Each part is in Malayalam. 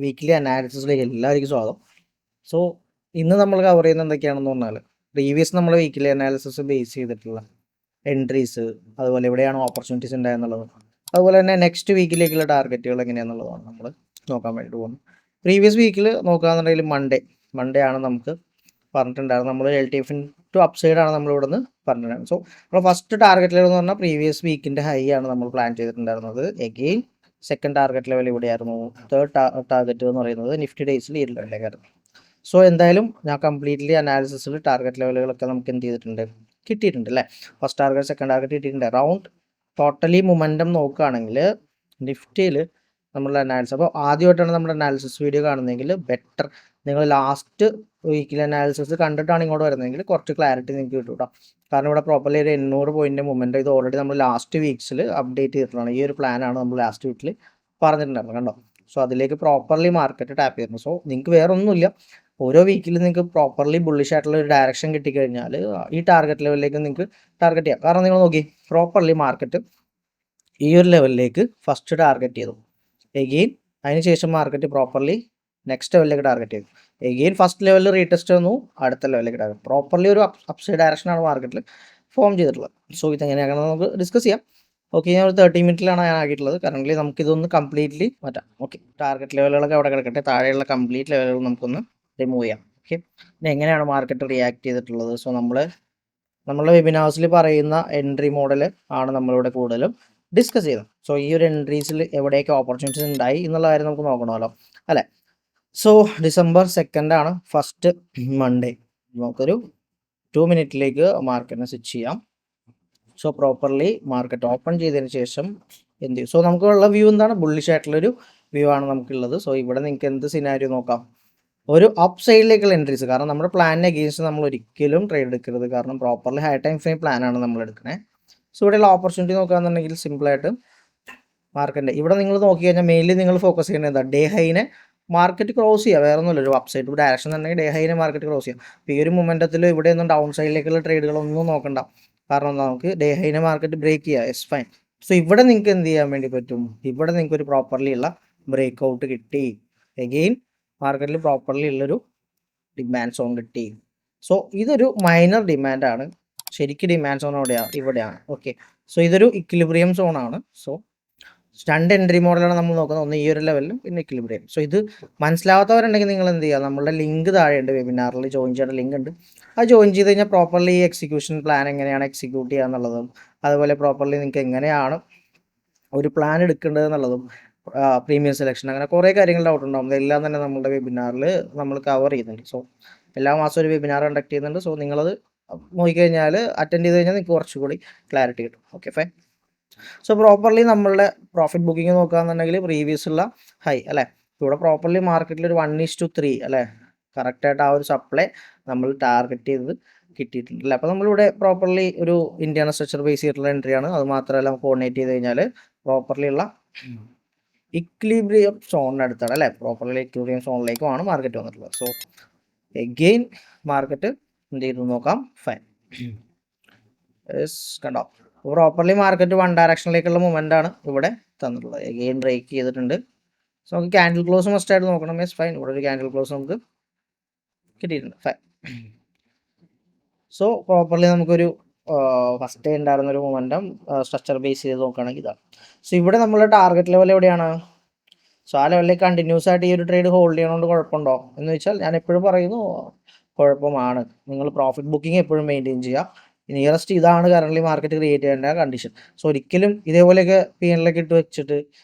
വീക്കിലി അനാലിസിസിലേക്ക് എല്ലാവർക്കും സ്വാഗതം. സോ ഇന്ന് നമ്മൾ കവർ ചെയ്യുന്ന എന്തൊക്കെയാണെന്ന് പറഞ്ഞാൽ പ്രീവിയസ് നമ്മൾ വീക്കിലി അനാലിസിസ് ബേസ് ചെയ്തിട്ടുള്ള എൻട്രീസ്, അതുപോലെ എവിടെയാണ് ഓപ്പർച്യൂണിറ്റീസ് ഉണ്ടായെന്നുള്ളത്, അതുപോലെ തന്നെ നെക്സ്റ്റ് വീക്കിലേക്കുള്ള ടാർഗറ്റുകൾ എങ്ങനെയാണെന്നുള്ളതാണ് നമ്മൾ നോക്കാൻ വേണ്ടിയിട്ട് പോകുന്നത്. പ്രീവിയസ് വീക്കിൽ നോക്കുകയാണെന്നുണ്ടെങ്കിൽ മൺഡേ ആണ് നമുക്ക് പറഞ്ഞിട്ടുണ്ടായിരുന്നത്. നമ്മൾ LTF ടു അപ്സൈഡ് ആണ് നമ്മളിവിടെ നിന്ന് പറഞ്ഞിട്ടുണ്ടായിരുന്നത്. സോ നമ്മൾ ഫസ്റ്റ് ടാർഗറ്റ് ലെവൽ എന്ന് പറഞ്ഞാൽ പ്രീവിയസ് വീക്കിൻ്റെ ഹൈ ആണ് നമ്മൾ പ്ലാൻ ചെയ്തിട്ടുണ്ടായിരുന്നത്. എഗെയിൻ സെക്കൻഡ് ടാർഗറ്റ് ലെവൽ ഇവിടെയായിരുന്നു. തേർഡ് ടാർഗറ്റ് എന്ന് പറയുന്നത് നിഫ്റ്റി ഡേയ്സിൽ ഈ ലെവലിലേക്കായിരുന്നു. സോ എന്തായാലും ഞാൻ കംപ്ലീറ്റ്ലി അനാലിസിസിൽ ടാർഗറ്റ് ലെവലുകളൊക്കെ നമുക്ക് എന്ത് ചെയ്തിട്ടുണ്ട്, കിട്ടിയിട്ടുണ്ട് അല്ലേ. ഫസ്റ്റ് ടാർഗറ്റ് സെക്കൻഡ് ടാർഗറ്റ് കിട്ടിയിട്ടുണ്ട്. അറൗണ്ട് ടോട്ടലി മൊമെൻറ്റം നോക്കുകയാണെങ്കിൽ നിഫ്റ്റിയിൽ നമ്മളുടെ അനാലിസിസ്, അപ്പോൾ ആദ്യമായിട്ടാണ് നമ്മുടെ അനാലിസിസ് വീഡിയോ കാണുന്നതെങ്കിൽ ബെറ്റർ നിങ്ങൾ ലാസ്റ്റ് വീക്കിലി അനാലിസിസ് കണ്ടിട്ടാണ് ഇങ്ങോട്ട് വരുന്നതെങ്കിൽ കുറച്ച് ക്ലാരിറ്റി നിങ്ങൾക്ക് കിട്ടും കേട്ടോ. കാരണം ഇവിടെ പ്രോപ്പർലി ഒരു 800 പോയിന്റ് മൊമെൻറ്റം ഇത് ഓൾറെഡി നമ്മൾ ലാസ്റ്റ് വീക്സിൽ അപ്ഡേറ്റ് ചെയ്തിട്ടുള്ളതാണ്. ഈ ഒരു പ്ലാനാണ് നമ്മൾ ലാസ്റ്റ് വീക്കിൽ പറഞ്ഞിട്ടുണ്ടായിരുന്നത് കണ്ടോ. സോ അതിലേക്ക് പ്രോപ്പർലി മാർക്കറ്റ് ടാപ്പ് ചെയ്യുന്നു. സോ നിങ്ങൾക്ക് വേറെ ഒന്നുമില്ല, ഓരോ വീക്കിലും നിങ്ങൾക്ക് പ്രോപ്പർലി ബുള്ളിഷ് ആയിട്ടുള്ള ഒരു ഡയറക്ഷൻ കിട്ടിക്കഴിഞ്ഞാൽ ഈ ടാർഗറ്റ് ലെവലിലേക്ക് നിങ്ങൾക്ക് ടാർഗറ്റ് ചെയ്യാം. കാരണം നിങ്ങൾ നോക്കി പ്രോപ്പർലി മാർക്കറ്റ് ഈ ഒരു ലെവലിലേക്ക് ഫസ്റ്റ് ടാർഗറ്റ് ചെയ്തു. എഗെയിൻ അതിനുശേഷം മാർക്കറ്റ് പ്രോപ്പർലി നെക്സ്റ്റ് ലെവലിലേക്ക് ടാർഗറ്റ് ചെയ്തു. എഗെയിൻ ഫസ്റ്റ് ലെവലിൽ റീടെസ്റ്റ് വന്നു, അടുത്ത ലെവലിലേക്ക് ടാർഗറ്റ്. പ്രോപ്പർലി ഒരു അപ്സൈഡ് ഡയറക്ഷനാണ് മാർക്കറ്റിൽ ഫോം ചെയ്തിട്ടുള്ളത്. സോ ഇതെങ്ങനെയാണെന്ന് നമുക്ക് ഡിസ്കസ് ചെയ്യാം. ഓക്കെ, ഞാൻ ഒരു 30 മിനിറ്റിലാണ് ഞാൻ ആക്കിയിട്ടുള്ളത്. കറൻ്റ്ലി നമുക്കിതൊന്ന് കംപ്ലീറ്റ്ലി മാറ്റാം. ഓക്കെ, ടാർഗറ്റ് ലെവലുകളൊക്കെ അവിടെ കിടക്കട്ടെ, താഴെയുള്ള കംപ്ലീറ്റ് ലെവലുകൾ നമുക്കൊന്ന് റിമൂവ് ചെയ്യാം. ഓക്കെ, പിന്നെ എങ്ങനെയാണ് മാർക്കറ്റ് റിയാക്ട് ചെയ്തിട്ടുള്ളത്? സോ നമ്മളെ വെബിനാർസിൽ പറയുന്ന എൻട്രി മോഡൽ ആണ് നമ്മളിവിടെ കൂടുതലും ഡിസ്കസ് ചെയ്യുന്നത്. സോ ഈ ഒരു എൻട്രീസിൽ എവിടെയൊക്കെ ഓപ്പർച്യൂണിറ്റീസ് ഉണ്ടായി എന്നുള്ള കാര്യം നമുക്ക് നോക്കണമല്ലോ അല്ലേ. സോ December 2 ആണ് ഫസ്റ്റ് മൺഡേ. നമുക്കൊരു 2 മിനിറ്റിലേക്ക് മാർക്കറ്റിനെ സ്വിച്ച് ചെയ്യാം. സോ പ്രോപ്പർലി മാർക്കറ്റ് ഓപ്പൺ ചെയ്തതിന് ശേഷം എന്ത് ചെയ്യും? സോ നമുക്കുള്ള വ്യൂ എന്താണ്? ബുള്ളിഷ് ആയിട്ടുള്ളൊരു വ്യൂ ആണ് നമുക്കുള്ളത്. സോ ഇവിടെ നിങ്ങൾക്ക് എന്ത് സിനാരിയോ നോക്കാം? ഒരു അപ്പ് സൈഡിലേക്കുള്ള എൻട്രീസ്. കാരണം നമ്മുടെ പ്ലാനിന് അഗെയിൻസ്റ്റ് നമ്മൾ ഒരിക്കലും ട്രേഡ് എടുക്കരുത്. കാരണം പ്രോപ്പർലി ഹൈ ടൈം ഫ്രെയിം പ്ലാനാണ് നമ്മൾ എടുക്കുന്നത്. സോ ഇവിടെയുള്ള ഓപ്പർച്യൂണിറ്റി നോക്കുകയാണെന്നുണ്ടെങ്കിൽ സിമ്പിളായിട്ട് മാർക്കറ്റ് ഇവിടെ നിങ്ങൾ നോക്കി കഴിഞ്ഞാൽ മെയിൻലി നിങ്ങൾ ഫോക്കസ് ചെയ്യുന്നത് എന്താ? ഡേ ഹൈനെ മാർക്കറ്റ് ക്രോസ് ചെയ്യുക, വേറെ ഒന്നുമില്ല. ഒരു അപ്പ് സൈഡ് ഡയറക്ഷൻ എന്നുണ്ടെങ്കിൽ ഡേ ഹൈനെ മാർക്കറ്റ് ക്രോസ് ചെയ്യാം. അപ്പോൾ ഈ ഒരു മൊമെൻറ്റത്തിൽ ഇവിടെ ഒന്നും ഡൗൺ സൈഡിലേക്കുള്ള ട്രേഡുകളൊന്നും നോക്കണ്ട. കാരണം നമുക്ക് ഡേ ഹൈനെ മാർക്കറ്റ് ബ്രേക്ക് ചെയ്യുക, എസ് ഫൈൻ. സോ ഇവിടെ നിങ്ങൾക്ക് എന്ത് ചെയ്യാൻ വേണ്ടി പറ്റും? ഇവിടെ നിങ്ങൾക്ക് ഒരു പ്രോപ്പർലി ഉള്ള ബ്രേക്ക് ഔട്ട് കിട്ടി. എഗെയിൻ മാർക്കറ്റിൽ പ്രോപ്പർലി ഉള്ളൊരു ഡിമാൻഡ് സോൺ കിട്ടി. സോ ഇതൊരു മൈനർ ഡിമാൻഡാണ്. ശരിക്കും ഡിമാൻഡ് സോൺ ഇവിടെയാണ്. ഓക്കെ, സോ ഇതൊരു ഇക്വിലിബ്രിയം സോണാണ്. സോ രണ്ട് എൻട്രി മോഡലാണ് നമ്മൾ നോക്കുന്നത്, ഒന്ന് ഈ ഒരു ലെവലിലും പിന്നെ ഇക്വിലിബ്രിയം. സോ ഇത് മനസ്സിലാവാത്തവരുണ്ടെങ്കിൽ നിങ്ങൾ എന്ത് ചെയ്യുക, നമ്മളുടെ ലിങ്ക് താഴെയുണ്ട്, വെബിനാറിൽ ജോയിൻ ചെയ്യേണ്ട ലിങ്ക് ഉണ്ട്. അത് ജോയിൻ ചെയ്ത് കഴിഞ്ഞാൽ പ്രോപ്പർലി എക്സിക്യൂഷൻ പ്ലാൻ എങ്ങനെയാണ് എക്സിക്യൂട്ട് ചെയ്യുക എന്നുള്ളതും, അതുപോലെ പ്രോപ്പർലി നിങ്ങൾക്ക് എങ്ങനെയാണ് ഒരു പ്ലാൻ എടുക്കേണ്ടത് എന്നുള്ളതും, പ്രീമിയം സെലക്ഷൻ, അങ്ങനെ കുറേ കാര്യങ്ങൾ ഡൗട്ട് ഉണ്ടാവും. ഇതെല്ലാം തന്നെ നമ്മുടെ വെബിനാറിൽ നമ്മൾ കവർ ചെയ്യുന്നുണ്ട്. സോ എല്ലാ മാസവും ഒരു വെബിനാർ കണ്ടക്ട് ചെയ്യുന്നുണ്ട്. സോ നിങ്ങളത് നോക്കിക്കഴിഞ്ഞാൽ അറ്റൻഡ് ചെയ്ത് കഴിഞ്ഞാൽ നിങ്ങൾക്ക് കുറച്ചുകൂടി ക്ലാരിറ്റി കിട്ടും. Okay fine. സോ പ്രോപ്പർലി നമ്മളുടെ പ്രോഫിറ്റ് ബുക്കിംഗ് നോക്കുകയാണെന്നുണ്ടെങ്കിൽ പ്രീവിയസ് ഉള്ള ഹൈ അല്ലേ. ഇവിടെ പ്രോപ്പർലി മാർക്കറ്റിൽ ഒരു 1:3 അല്ലേ, കറക്റ്റായിട്ട് ആ ഒരു സപ്ലൈ നമ്മൾ ടാർഗറ്റ് ചെയ്തത് കിട്ടിയിട്ടുണ്ട്. അപ്പോൾ നമ്മളിവിടെ പ്രോപ്പർലി ഒരു ഇന്ത്യൻ സ്ട്രക്ചർ ബേസ് ചെയ്തിട്ടുള്ള എൻട്രിയാണ്. അത് മാത്രമല്ല നമുക്ക് കോർഡിനേറ്റ് ചെയ്ത് കഴിഞ്ഞാൽ പ്രോപ്പർലി ഉള്ള ഇക്വിലിബ്രിയം സോണിനടുത്താണ് അല്ലേ. പ്രോപ്പർലി ഇക്വിലിബ്രിയം സോണിലേക്കുമാണ് മാർക്കറ്റ് വന്നിട്ടുള്ളത്. സോ എഗെയിൻ മാർക്കറ്റ് എന്ത് ചെയ്തു നോക്കാം. ഫൈൻ, കണ്ടോ പ്രോപ്പർലി മാർക്കറ്റ് വൺ ഡയറക്ഷനിലേക്കുള്ള മൂവ്മെൻ്റ് ആണ് ഇവിടെ തന്നിട്ടുള്ളത്. എഗെയിൻ ബ്രേക്ക് ചെയ്തിട്ടുണ്ട്. സോ നമുക്ക് ക്യാൻഡിൽ ക്ലോസ് മസ്റ്റ് ആയിട്ട് നോക്കണം. യെസ് ഫൈൻ, ഇവിടെ ഒരു ക്യാൻഡിൽ ക്ലോസ് നമുക്ക് കിട്ടിയിട്ടുണ്ട്. ഫൈൻ. സോ പ്രോപ്പർലി നമുക്കൊരു ഫസ്റ്റ് ഡേ ഉണ്ടായിരുന്ന ഒരു മൊമെൻറ്റം സ്ട്രക്ചർ ബേസ് ചെയ്ത് നോക്കുകയാണെങ്കിൽ ഇതാണ്. സോ ഇവിടെ നമ്മുടെ ടാർഗറ്റ് ലെവൽ എവിടെയാണ്? സോ ആ ലെവലിലേക്ക് കണ്ടിന്യൂസ് ആയിട്ട് ഈ ഒരു ട്രേഡ് ഹോൾഡ് ചെയ്യണോണ്ട് കുഴപ്പമുണ്ടോ എന്ന് വെച്ചാൽ ഞാൻ എപ്പോഴും പറയുന്നു കുഴപ്പമാണ്. നിങ്ങൾ പ്രോഫിറ്റ് ബുക്കിംഗ് എപ്പോഴും മെയിൻറ്റെയിൻ ചെയ്യുക. നിയറസ്റ്റ് ഇതാണ് കറൻ്റ് മാർക്കറ്റ് ക്രിയേറ്റ് ചെയ്യേണ്ട കണ്ടീഷൻ. സോ ഒരിക്കലും ഇതേപോലെയൊക്കെ PNL ഇട്ട് വെച്ചിട്ട്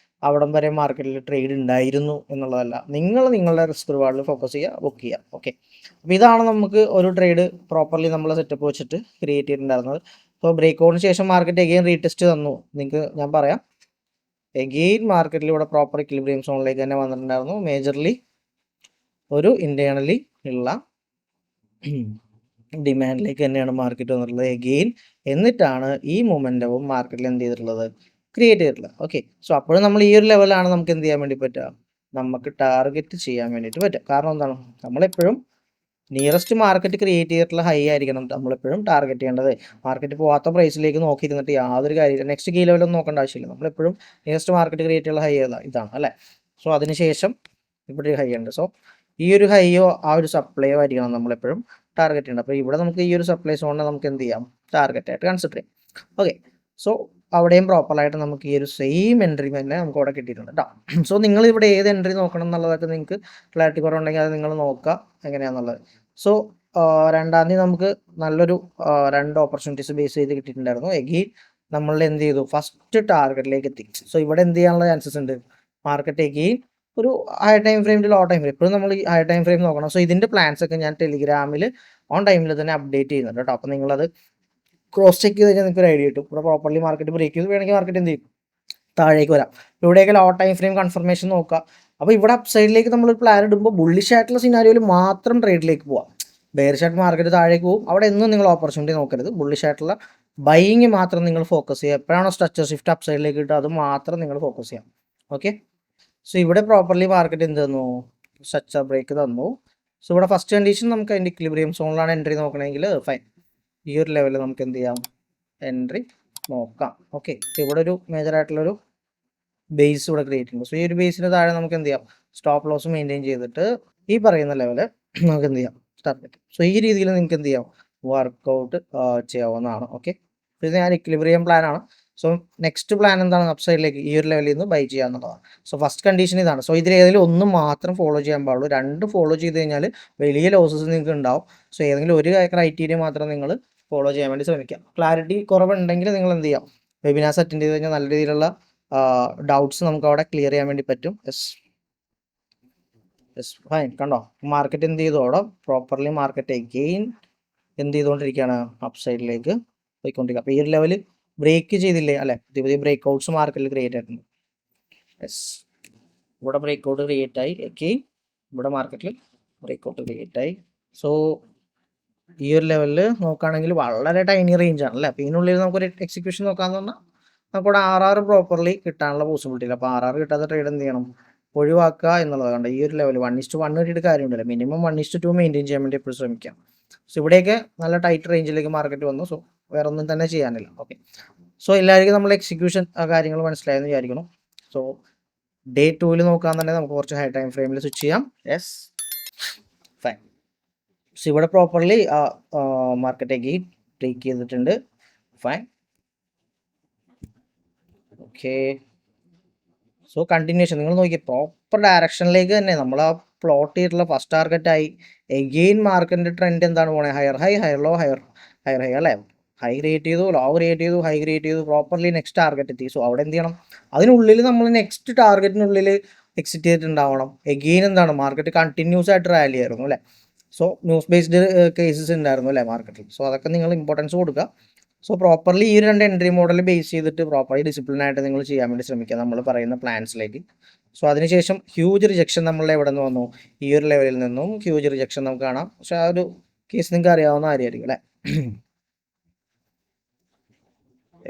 അവിടം വരെ മാർക്കറ്റിൽ ട്രേഡ് ഉണ്ടായിരുന്നു എന്നുള്ളതല്ല. നിങ്ങൾ നിങ്ങളുടെ റിസ്ക് റിവാർഡിൽ ഫോക്കസ് ചെയ്യുക, ബുക്ക് ചെയ്യുക. ഓക്കെ, അപ്പോൾ ഇതാണ് നമുക്ക് ഒരു ട്രേഡ് പ്രോപ്പർലി നമ്മൾ സെറ്റപ്പ് വെച്ചിട്ട് ക്രിയേറ്റ് ചെയ്തിട്ടുണ്ടായിരുന്നത്. അപ്പോൾ ബ്രേക്ക് ഔട്ടിന് ശേഷം മാർക്കറ്റ് എഗെയിൻ റീടെസ്റ്റ് തന്നു. നിങ്ങൾക്ക് ഞാൻ പറയാം, എഗെയിൻ മാർക്കറ്റിൽ ഇവിടെ പ്രോപ്പർ ഇക്വിലിബ്രിയം സോണിലേക്ക് തന്നെ വന്നിട്ടുണ്ടായിരുന്നു. മേജർലി ഒരു ഇന്റേണലി ഉള്ള ഡിമാൻഡിലേക്ക് തന്നെയാണ് മാർക്കറ്റ് വന്നിട്ടുള്ളത് എഗെയിൻ. എന്നിട്ടാണ് ഈ മൊമെൻറ്റവും മാർക്കറ്റിൽ എന്ത് ചെയ്തിട്ടുള്ളത്, ക്രിയേറ്റ് ചെയ്തിട്ടുള്ളത്. ഓക്കെ, സോ അപ്പോഴും നമ്മൾ ഈ ഒരു ലെവലാണ് നമുക്ക് എന്ത് ചെയ്യാൻ വേണ്ടി പറ്റുക, നമുക്ക് ടാർഗറ്റ് ചെയ്യാൻ വേണ്ടിയിട്ട് പറ്റുക. കാരണം എന്താണ്, നമ്മളെപ്പോഴും നിയറസ്റ്റ് മാർക്കറ്റ് ക്രിയേറ്റ് ചെയ്തിട്ടുള്ള ഹൈ ആയിരിക്കണം നമ്മളെപ്പോഴും ടാർഗറ്റ് ചെയ്യേണ്ടത്. മാർക്കറ്റ് പോകാത്ത പ്രൈസിലേക്ക് നോക്കിയിരുന്നിട്ട് യാതൊരു കാര്യമില്ല. നെക്സ്റ്റ് കീ ലെവലൊന്നും നോക്കേണ്ട ആവശ്യമില്ല. നമ്മളെപ്പോഴും നിയറസ്റ്റ് മാർക്കറ്റ് ക്രിയേറ്റ് ചെയ്യുന്ന ഹൈ ഇതാണ് അല്ലേ. സോ അതിനുശേഷം ഇവിടെ ഒരു ഹൈ ഉണ്ട്. സോ ഈ ഒരു ഹൈയോ ആ ഒരു സപ്ലൈയോ ആയിരിക്കണം നമ്മളെപ്പോഴും ടാർഗറ്റ് ഉണ്ട്. അപ്പോൾ ഇവിടെ നമുക്ക് ഈ ഒരു സപ്ലൈ സോണിനെ നമുക്ക് എന്ത് ചെയ്യാം, ടാർഗറ്റായിട്ട് കൺസിഡർ ചെയ്യാം. ഓക്കെ, സോ അവിടെയും പ്രോപ്പറായിട്ട് നമുക്ക് ഈ ഒരു സെയിം എൻട്രി തന്നെ നമുക്ക് അവിടെ കിട്ടിയിട്ടുണ്ട് കേട്ടോ. സോ നിങ്ങൾ ഇവിടെ ഏത് എൻട്രി നോക്കണം എന്നുള്ളതൊക്കെ നിങ്ങൾക്ക് ക്ലാരിറ്റി കുറവുണ്ടെങ്കിൽ അത് നിങ്ങൾ നോക്കുക എങ്ങനെയാണെന്നുള്ളത്. സോ 2-ാം തീയതി നമുക്ക് നല്ലൊരു 2 ഓപ്പർച്യൂണിറ്റീസ് ബേസ് ചെയ്ത് കിട്ടിയിട്ടുണ്ടായിരുന്നു. എഗെയിൻ നമ്മൾ എന്ത് ചെയ്തു, ഫസ്റ്റ് ടാർഗറ്റിലേക്ക് എത്തി. സോ ഇവിടെ എന്ത് ചെയ്യാനുള്ള ചാൻസസ് ഉണ്ട്, മാർക്കറ്റ് എഗെയിൻ ഒരു high time frame low time frame, എപ്പോഴും നമ്മൾ ഈ ഹൈ ടൈം ഫ്രെയിം നോക്കണം. സോ ഇതിൻ്റെ പ്ലാൻസ് ഒക്കെ ഞാൻ ടെലിഗ്രാമിൽ ഓൺ ടൈമിൽ തന്നെ അപ്ഡേറ്റ് ചെയ്യുന്നുണ്ട് കേട്ടോ. അപ്പോൾ നിങ്ങളത് ക്രോസ് ചെക്ക് ചെയ്ത് കഴിഞ്ഞാൽ നിങ്ങൾക്ക് ഒരു ഐഡിയ കിട്ടും. ഇവിടെ പ്രോപ്പർലി മാർക്കറ്റ് ബ്രേക്ക് ചെയ്ത് വേണമെങ്കിൽ മാർക്കറ്റ് എന്ത് ചെയ്യും, താഴേക്ക് വരാം. ഇവിടെയൊക്കെ ലോ ടൈം ഫ്രെയിം കൺഫർമേഷൻ നോക്കുക. അപ്പോൾ ഇവിടെ അപ്സൈഡിലേക്ക് നമ്മളൊരു പ്ലാൻ ഇടുമ്പോൾ ബുള്ളിഷ് ആയിട്ടുള്ള സിനാരിയോയിൽ മാത്രം ട്രേഡിലേക്ക് പോവാം. ബെയറിഷ് ആയിട്ട് മാർക്കറ്റ് താഴേക്ക് പോകും. അവിടെ എന്നും നിങ്ങൾ ഓപ്പർച്യൂണിറ്റി നോക്കരുത്. ബുള്ളിഷ് ആയിട്ടുള്ള ബൈയിങ് മാത്രം നിങ്ങൾ ഫോക്കസ് ചെയ്യുക. എപ്പോഴാണോ സ്ട്രക്ചർ ഷിഫ്റ്റ് അപ്സൈഡിലേക്ക് കിട്ടുക അത് മാത്രം നിങ്ങൾ ഫോക്കസ് ചെയ്യാം. ഓക്കെ, സോ ഇവിടെ പ്രോപ്പർലി മാർക്കറ്റ് എന്ത് തന്നു, സ്ട്രക്ചർ ബ്രേക്ക് തന്നു. സോ ഇവിടെ ഫസ്റ്റ് കണ്ടീഷൻ നമുക്ക് അതിൻ്റെ ഇക്വിലിബ്രിയം സോണിലാണ് എൻട്രി നോക്കണമെങ്കിൽ ഫൈൻ, ഈ ഒരു ലെവലിൽ നമുക്ക് എന്ത് ചെയ്യാം, എൻട്രി നോക്കാം. ഓക്കെ, ഇവിടെ ഒരു മേജർ ആയിട്ടുള്ളൊരു ബേസ് ഇവിടെ ക്രിയേറ്റ് ചെയ്യുന്നു. സോ ഈ ഒരു ബേസിന് താഴെ നമുക്ക് എന്ത് ചെയ്യാം, സ്റ്റോപ്പ് ലോസ് മെയിൻറ്റെയിൻ ചെയ്തിട്ട് ഈ പറയുന്ന ലെവല് നമുക്ക് എന്ത് ചെയ്യാം, ടാർഗറ്റ്. സോ ഈ രീതിയിൽ നിങ്ങൾക്ക് എന്ത് ചെയ്യാം, വർക്കൗട്ട് ചെയ്യാവുന്നതാണ്. ഓക്കെ, ഇത് ഞാൻ ഇക്വിലിബ്രിയം പ്ലാനാണ്. സോ നെക്സ്റ്റ് പ്ലാൻ എന്താണ്, അപ്സൈഡിലേക്ക് ഈ ഒരു ലെവലിൽ നിന്ന് ബൈ ചെയ്യുക എന്നുള്ളതാണ്. സോ ഫസ്റ്റ് കണ്ടീഷൻ ഇതാണ്. സോ ഇതിൽ ഏതെങ്കിലും ഒന്ന് മാത്രം ഫോളോ ചെയ്യാൻ പാടുള്ളൂ. 2 ഫോളോ ചെയ്ത് കഴിഞ്ഞാൽ വലിയ ലോസസ് നിങ്ങൾക്ക് ഉണ്ടാവും. സോ ഏതെങ്കിലും ഒരു ക്രൈറ്റീരിയ മാത്രം നിങ്ങൾ ഫോളോ ചെയ്യാൻ വേണ്ടി ശ്രമിക്കാം. ക്ലാരിറ്റി കുറവുണ്ടെങ്കിൽ നിങ്ങൾ എന്ത് ചെയ്യാം, വെബിനാർസ് അറ്റൻഡ് ചെയ്ത് കഴിഞ്ഞാൽ നല്ല രീതിയിലുള്ള ഡൗട്ട്സ് നമുക്ക് അവിടെ ക്ലിയർ ചെയ്യാൻ വേണ്ടി പറ്റും. യെസ് ഫൈൻ, കണ്ടോ മാർക്കറ്റ് എന്ത് ചെയ്തു, അവിടെ പ്രോപ്പർലി മാർക്കറ്റ് എഗെയിൻ എന്ത് ചെയ്തുകൊണ്ടിരിക്കുകയാണ്, അപ്സൈഡിലേക്ക് പോയിക്കൊണ്ടിരിക്കുക. അപ്പോൾ ഈ ഒരു ലെവൽ ബ്രേക്ക് ചെയ്തില്ലേ അല്ലേ, പുതിയ പുതിയ ബ്രേക്ക് ഔട്ട്സ് മാർക്കറ്റിൽ ക്രിയേറ്റ് ആയിട്ടുണ്ട്. യെസ്, ഇവിടെ ബ്രേക്ക് ഔട്ട് ക്രിയേറ്റ് ആയി. എഗെയിൻ ഇവിടെ മാർക്കറ്റിൽ ബ്രേക്ക് ഔട്ട് ക്രിയേറ്റ് ആയി. സോ ഈ ഒരു ലെവലിൽ നോക്കുകയാണെങ്കിൽ വളരെ ടൈനി റേഞ്ച് ആണ് അല്ലേ. അപ്പോൾ ഇതിനുള്ളിൽ നമുക്കൊരു എക്സിക്യൂഷൻ നോക്കാമെന്ന് പറഞ്ഞാൽ നമുക്കിവിടെ RR പ്രോപ്പർലി കിട്ടാനുള്ള പോസിബിലിറ്റി ഇല്ല. അപ്പോൾ RR കിട്ടാത്ത ട്രേഡ് എന്ത് ചെയ്യണം, ഒഴിവാക്കുക എന്നുള്ളത്. കണ്ട ഈ ഒരു ലെവൽ 1:1 കിട്ടിയിട്ട് കാര്യമുണ്ടല്ലോ, മിനിമം 1:2 മെയിൻറ്റെയിൻ ചെയ്യാൻ വേണ്ടി എപ്പോഴും ശ്രമിക്കാം. സോ ഇവിടെയൊക്കെ നല്ല ടൈറ്റ് റേഞ്ചിലേക്ക് മാർക്കറ്റ് വന്നു. സോ വേറെ ഒന്നും തന്നെ ചെയ്യാനില്ല. ഓക്കെ, സോ എല്ലാവർക്കും നമ്മൾ എക്സിക്യൂഷൻ കാര്യങ്ങൾ മനസ്സിലായെന്ന് വിചാരിക്കണം. സോ ഡേ 2-ൽ നോക്കാൻ തന്നെ നമുക്ക് കുറച്ച് ഹൈ ടൈം ഫ്രെയിമിൽ സ്വിച്ച് ചെയ്യാം. Yes fine. സോ ഇവിടെ പ്രോപ്പർലി മാർക്കറ്റേക്ക് ബ്രേക്ക് ചെയ്തിട്ടുണ്ട്. Fine, okay. സോ കണ്ടിന്യൂഷൻ നിങ്ങൾ നോക്കി പ്രോപ്പർ ഡയറക്ഷനിലേക്ക് തന്നെ നമ്മൾ ആ പ്ലോട്ട് ചെയ്തിട്ടുള്ള ഫസ്റ്റ് ടാർഗറ്റായി. എഗെയിൻ മാർക്കറ്റിൻ്റെ ട്രെൻഡ് എന്താണ് പോണേ, higher high higher low higher higher high അല്ലേ. ഹൈ ക്രിയേറ്റ് ചെയ്തു, ലോ ക്രിയേറ്റ് ചെയ്തു, ഹൈ ക്രിയേറ്റ് ചെയ്തു, പ്രോപ്പർലി നെക്സ്റ്റ് ടാർഗറ്റ് എത്തി. സോ അവിടെ എന്ത് ചെയ്യണം, അതിനുള്ളിൽ നമ്മൾ നെക്സ്റ്റ് ടാർഗറ്റിനുള്ളിൽ എക്സിറ്റ് ചെയ്തിട്ടുണ്ടാവണം. എഗെയിൻ എന്താണ്, മാർക്കറ്റ് കണ്ടിന്യൂസ് ആയിട്ട് റാലി ആയിരുന്നു അല്ലേ. സോ ന്യൂസ് ബേസ്ഡ് കേസസ് ഉണ്ടായിരുന്നു അല്ലേ മാർക്കറ്റിൽ. സോ അതൊക്കെ നിങ്ങൾ ഇമ്പോർട്ടൻസ് കൊടുക്കുക. സോ പ്രോപ്പർലി ഈ 2 എൻട്രി മോഡൽ ബേസ് ചെയ്തിട്ട് പ്രോപ്പർലി ഡിസിപ്ലിനായിട്ട് നിങ്ങൾ ചെയ്യാൻ വേണ്ടി ശ്രമിക്കുക നമ്മൾ പറയുന്ന പ്ലാൻസിലേക്ക്. സോ അതിനുശേഷം ഹ്യൂജ് റിജക്ഷൻ നമ്മളുടെ എവിടെ നിന്ന് വന്നു, ഈ ഒരു ലെവലിൽ നിന്നും ഹ്യൂജ് റിജക്ഷൻ നമുക്ക് കാണാം. പക്ഷെ ആ ഒരു കേസ് നിങ്ങൾക്ക് അറിയാവുന്ന കാര്യമായിരിക്കും അല്ലേ.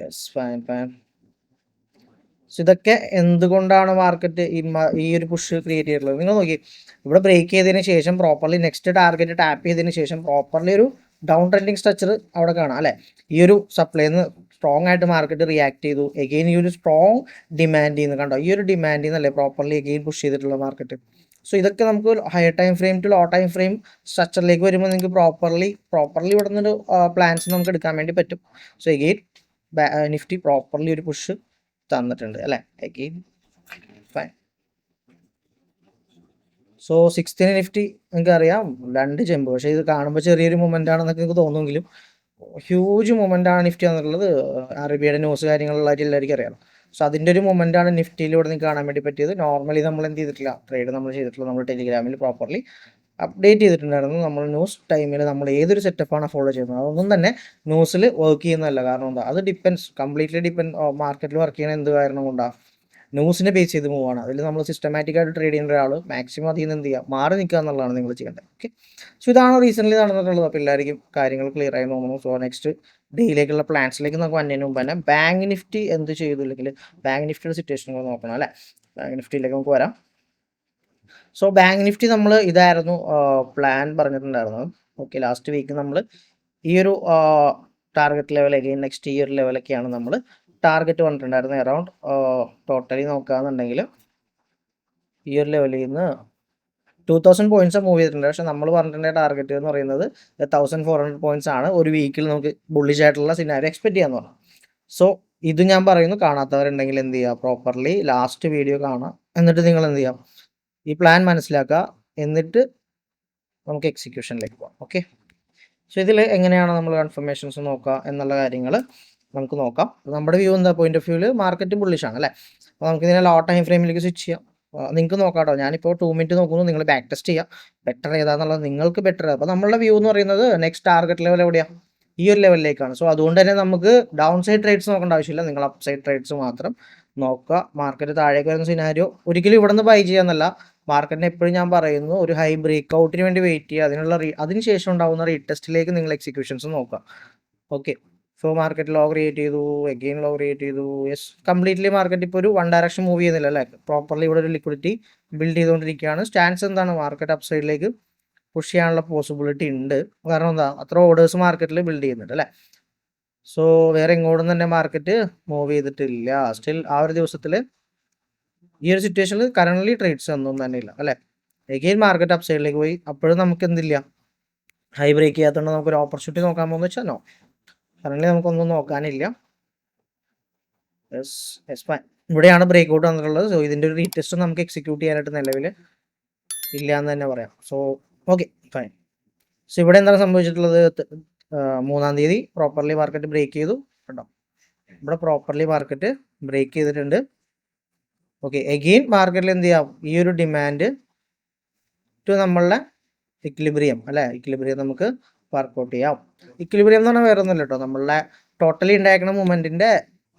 Yes fine fine. സോ ഇതൊക്കെ എന്തുകൊണ്ടാണ് മാർക്കറ്റ് ഈ ഒരു പുഷ് ക്രിയേറ്റ് ചെയ്തിട്ടുള്ളത്, നിങ്ങൾ നോക്കി ഇവിടെ ബ്രേക്ക് ചെയ്തതിന് ശേഷം പ്രോപ്പർലി നെക്സ്റ്റ് ടാർഗറ്റ് ടാപ്പ് ചെയ്തതിന് ശേഷം പ്രോപ്പർലി ഒരു ഡൗൺ ട്രെൻഡിങ് സ്ട്രക്ചർ അവിടെ കാണാം അല്ലേ. ഈ ഒരു സപ്ലൈന്ന് സ്ട്രോങ് ആയിട്ട് മാർക്കറ്റ് റിയാക്ട് ചെയ്തു. എഗെയിൻ ഈ ഒരു സ്ട്രോങ് ഡിമാൻഡ് ചെയ്യുന്നു, കണ്ടോ ഈ ഒരു ഡിമാൻഡ് ചെയ്യുന്നല്ലേ പ്രോപ്പർലി എഗെയിൻ പുഷ് ചെയ്തിട്ടുള്ള മാർക്കറ്റ്. സോ ഇതൊക്കെ നമുക്ക് higher time frame to low time frame സ്ട്രക്ചറിലേക്ക് വരുമ്പോൾ നിങ്ങൾക്ക് പ്രോപ്പർലി ഇവിടെ നിന്നൊരു പ്ലാൻസ് നമുക്ക് എടുക്കാൻ വേണ്ടി പറ്റും. സോ എഗെയിൻ നിഫ്റ്റി പ്രോപ്പർലി ഒരു പുഷ് തന്നിട്ടുണ്ട് അല്ലേ. Again fine. So 6th Nifty നിങ്ങൾക്ക് അറിയാം 2 ജമ്പ്, പക്ഷേ ഇത് കാണുമ്പോൾ ചെറിയൊരു മൊമെൻ്റ് ആണെന്നൊക്കെ നിങ്ങൾക്ക് തോന്നുമെങ്കിലും ഹ്യൂജ് മൊമെൻ്റ് ആണ് നിഫ്റ്റി എന്നുള്ളത്. RBIയുടെ ന്യൂസ് കാര്യങ്ങളുള്ളതായിട്ട് എല്ലാവർക്കും അറിയാം. സോ അതിൻ്റെ ഒരു മൊമെൻ്റ് ആണ് നിഫ്റ്റിയിലൂടെ നിങ്ങൾക്ക് കാണാൻ വേണ്ടി പറ്റിയത്. നോർമലി നമ്മൾ എന്ത് ചെയ്തിട്ടില്ല, ട്രേഡ് നമ്മൾ ചെയ്തിട്ടുള്ള നമ്മൾ ടെലിഗ്രാമിൽ പ്രോപ്പർലി അപ്ഡേറ്റ് ചെയ്തിട്ടുണ്ടായിരുന്നു. നമ്മൾ ന്യൂസ് ടൈമിൽ നമ്മൾ ഏതൊരു സെറ്റപ്പാണ് ഫോളോ ചെയ്യുന്നത് അതൊന്നും തന്നെ ന്യൂസിൽ വർക്ക് ചെയ്യുന്നതല്ല. കാരണം എന്താ, അത് കംപ്ലീറ്റ്ലി മാർക്കറ്റിൽ വർക്ക് ചെയ്യുന്ന എന്ത് കാരണം കൊണ്ടാണ്, ന്യൂസിനെ ബേസ് ചെയ്ത് മൂവാണ്. അതിൽ നമ്മൾ സിസ്റ്റമാറ്റിക്കായിട്ട് ട്രേഡ് ചെയ്യുന്ന ഒരാൾ മാക്സിമം അതിൽ നിന്ന് എന്ത് ചെയ്യുക, മാറി നിൽക്കുക എന്നുള്ളതാണ് നിങ്ങൾ ചെയ്യേണ്ടത്. ഓക്കെ, സോ ഇതാണ് റീസെൻ്റ്ലി നടന്നിട്ടുള്ളത്. അപ്പോൾ എല്ലാവർക്കും കാര്യങ്ങൾ ക്ലിയർ ആയി തോന്നുന്നു. സോ നെക്സ്റ്റ് ഡേയിലേക്കുള്ള പ്ലാൻസിലേക്ക് നമുക്ക് വന്നതിന് മുമ്പ് തന്നെ ബാങ്ക് നിഫ്റ്റി എന്ത് ചെയ്തു, അല്ലെങ്കിൽ ബാങ്ക് നിഫ്റ്റിയുടെ സിറ്റുവേഷൻ നോക്കണം അല്ലേ. ബാങ്ക് നിഫ്റ്റിയിലേക്ക് നമുക്ക് വരാം. സോ ബാങ്ക് നിഫ്റ്റി നമ്മൾ ഇതായിരുന്നു പ്ലാൻ പറഞ്ഞിട്ടുണ്ടായിരുന്നത്. ഓക്കെ, ലാസ്റ്റ് വീക്ക് നമ്മൾ ഈ ഒരു ടാർഗറ്റ് ലെവൽ അഗെയിൻ നെക്സ്റ്റ് ഈ ഒരു ലെവലൊക്കെയാണ് നമ്മൾ ടാർഗറ്റ് വന്നിട്ടുണ്ടായിരുന്നത്. അറൗണ്ട് ടോട്ടലി നോക്കുകയാണെന്നുണ്ടെങ്കിൽ ഈ ഒരു ലെവലിൽ നിന്ന് 2000 പോയിന്റ്സ് മൂവ് ചെയ്തിട്ടുണ്ട്. പക്ഷെ നമ്മൾ പറഞ്ഞിട്ടുള്ള ടാർഗറ്റ് എന്ന് പറയുന്നത് 1400 പോയിന്റ്സ് ആണ് ഒരു വീക്കിൽ നമുക്ക് ബുള്ളിഷ് ആയിട്ടുള്ള സിനാരി എക്സ്പെക്ട് ചെയ്യാന്ന് പറഞ്ഞു. സോ ഇത് ഞാൻ പറയുന്നു, കാണാത്തവരുണ്ടെങ്കിൽ എന്ത് ചെയ്യുക, പ്രോപ്പർലി ലാസ്റ്റ് വീഡിയോ കാണാം. എന്നിട്ട് നിങ്ങൾ എന്ത് ചെയ്യാം, ഈ പ്ലാൻ മനസ്സിലാക്കുക. എന്നിട്ട് നമുക്ക് എക്സിക്യൂഷനിലേക്ക് പോകാം. ഓക്കെ, സോ ഇതിൽ എങ്ങനെയാണ് നമ്മൾ കൺഫർമേഷൻസ് നോക്കുക എന്നുള്ള കാര്യങ്ങൾ നമുക്ക് നോക്കാം. നമ്മുടെ വ്യൂ എന്താ, പോയിന്റ് ഓഫ് വ്യൂവിൽ മാർക്കറ്റ് ബുള്ളിഷാണ് അല്ലേ. അപ്പോൾ നമുക്ക് ഇതിനെ ലോ ടൈം ഫ്രെയിമിലേക്ക് സ്വിച്ച് ചെയ്യാം. നിങ്ങൾക്ക് നോക്കാം കേട്ടോ, ഞാനിപ്പോൾ 2 മിനിറ്റ് നോക്കുന്നു, നിങ്ങൾ ബാക്ക് ടെസ്റ്റ് ചെയ്യുക. ബെറ്റർ ഏതാണെന്നുള്ളത് നിങ്ങൾക്ക് ബെറ്റർ. അപ്പോൾ നമ്മളുടെ വ്യൂ എന്ന് പറയുന്നത് നെക്സ്റ്റ് ടാർഗറ്റ് ലെവൽ എവിടെയാണ്, ഈ ഒരു ലെവലിലേക്കാണ്. സോ അതുകൊണ്ട് തന്നെ നമുക്ക് ഡൗൺ സൈഡ് ട്രേഡ്സ് നോക്കേണ്ട ആവശ്യമില്ല, നിങ്ങൾ അപ്പ് സൈഡ് ട്രേഡ്സ് മാത്രം നോക്കുക. മാർക്കറ്റ് താഴേക്ക് വരുന്ന സിനാരിയോ ഒരിക്കലും ഇവിടെ നിന്ന് ബൈ ചെയ്യാന്നല്ല, മാർക്കറ്റിന് എപ്പോഴും ഞാൻ പറയുന്നു ഒരു ഹൈ ബ്രേക്ക് ഔട്ടിന് വേണ്ടി വെയിറ്റ് ചെയ്യുക. അതിനുശേഷം ഉണ്ടാകുന്ന റീടെസ്റ്റിലേക്ക് നിങ്ങൾ എക്സിക്യൂഷൻസ് നോക്കുക. Okay, so market low create ചെയ്തു, എഗെയിൻ ലോ ക്രിയേറ്റ് ചെയ്തു. യെസ്, കംപ്ലീറ്റ്ലി മാർക്കറ്റ് ഇപ്പോൾ ഒരു 1 ഡയറക്ഷൻ മൂവ് ചെയ്യുന്നില്ല അല്ലേ, പ്രോപ്പർലി ഇവിടെ ഒരു ലിക്വിഡിറ്റി ബിൽഡ് ചെയ്തുകൊണ്ടിരിക്കുകയാണ്. സ്റ്റാൻസ് എന്താണ്, മാർക്കറ്റ് അപ്പ് സൈഡിലേക്ക് പുഷ് ചെയ്യാനുള്ള പോസിബിലിറ്റി ഉണ്ട്. കാരണം എന്താ, അത്ര ഓർഡേഴ്സ് മാർക്കറ്റിൽ ബിൽഡ് ചെയ്യുന്നുണ്ട് അല്ലേ. സോ വേറെ എങ്ങോട്ടും തന്നെ മാർക്കറ്റ് മൂവ് ചെയ്തിട്ടില്ല. സ്റ്റിൽ ആ ഒരു ദിവസത്തിൽ ഈ ഒരു സിറ്റുവേഷനിൽ കറന്റ് ട്രേഡ്സ് ഒന്നും തന്നെ ഇല്ല അല്ലേ. എഗെയിൻ മാർക്കറ്റ് അപ്പ് സൈഡിലേക്ക് പോയി, അപ്പോഴും നമുക്ക് എന്തില്ല, ഹൈ ബ്രേക്ക് ചെയ്യാത്തതുകൊണ്ട് നമുക്കൊരു ഓപ്പർച്യൂണിറ്റി നോക്കാൻ പോകുന്ന വെച്ചാൽ നോ, കറന്റ് നമുക്കൊന്നും നോക്കാനില്ല. ഇവിടെയാണ് ബ്രേക്ക് ഔട്ട് വന്നിട്ടുള്ളത്. സോ ഇതിൻ്റെ ഒരു റീടെസ്റ്റ് നമുക്ക് എക്സിക്യൂട്ട് ചെയ്യാനായിട്ട് നിലവിൽ ഇല്ല എന്ന് തന്നെ പറയാം. So okay fine. സോ ഇവിടെ എന്താണ് സംഭവിച്ചിട്ടുള്ളത്, 3-ാം തീയതി പ്രോപ്പർലി മാർക്കറ്റ് ബ്രേക്ക് ചെയ്തു കേട്ടോ. ഇവിടെ പ്രോപ്പർലി മാർക്കറ്റ് ബ്രേക്ക് ചെയ്തിട്ടുണ്ട്. ഓക്കെ, എഗെയിൻ മാർക്കറ്റിൽ എന്ത് ചെയ്യാം, ഈ ഒരു ഡിമാൻഡ് ടു നമ്മളുടെ ഇക്വിലിബ്രിയം അല്ലേ, ഇക്വിലിബ്രിയം നമുക്ക് വർക്കൗട്ട് ചെയ്യാം. ഇക്വിലിബ്രിയം എന്ന് പറഞ്ഞാൽ വേറെ ഒന്നുമില്ല കേട്ടോ, നമ്മളുടെ ടോട്ടലി ഉണ്ടായിരിക്കുന്ന മൂവ്മെന്റിന്റെ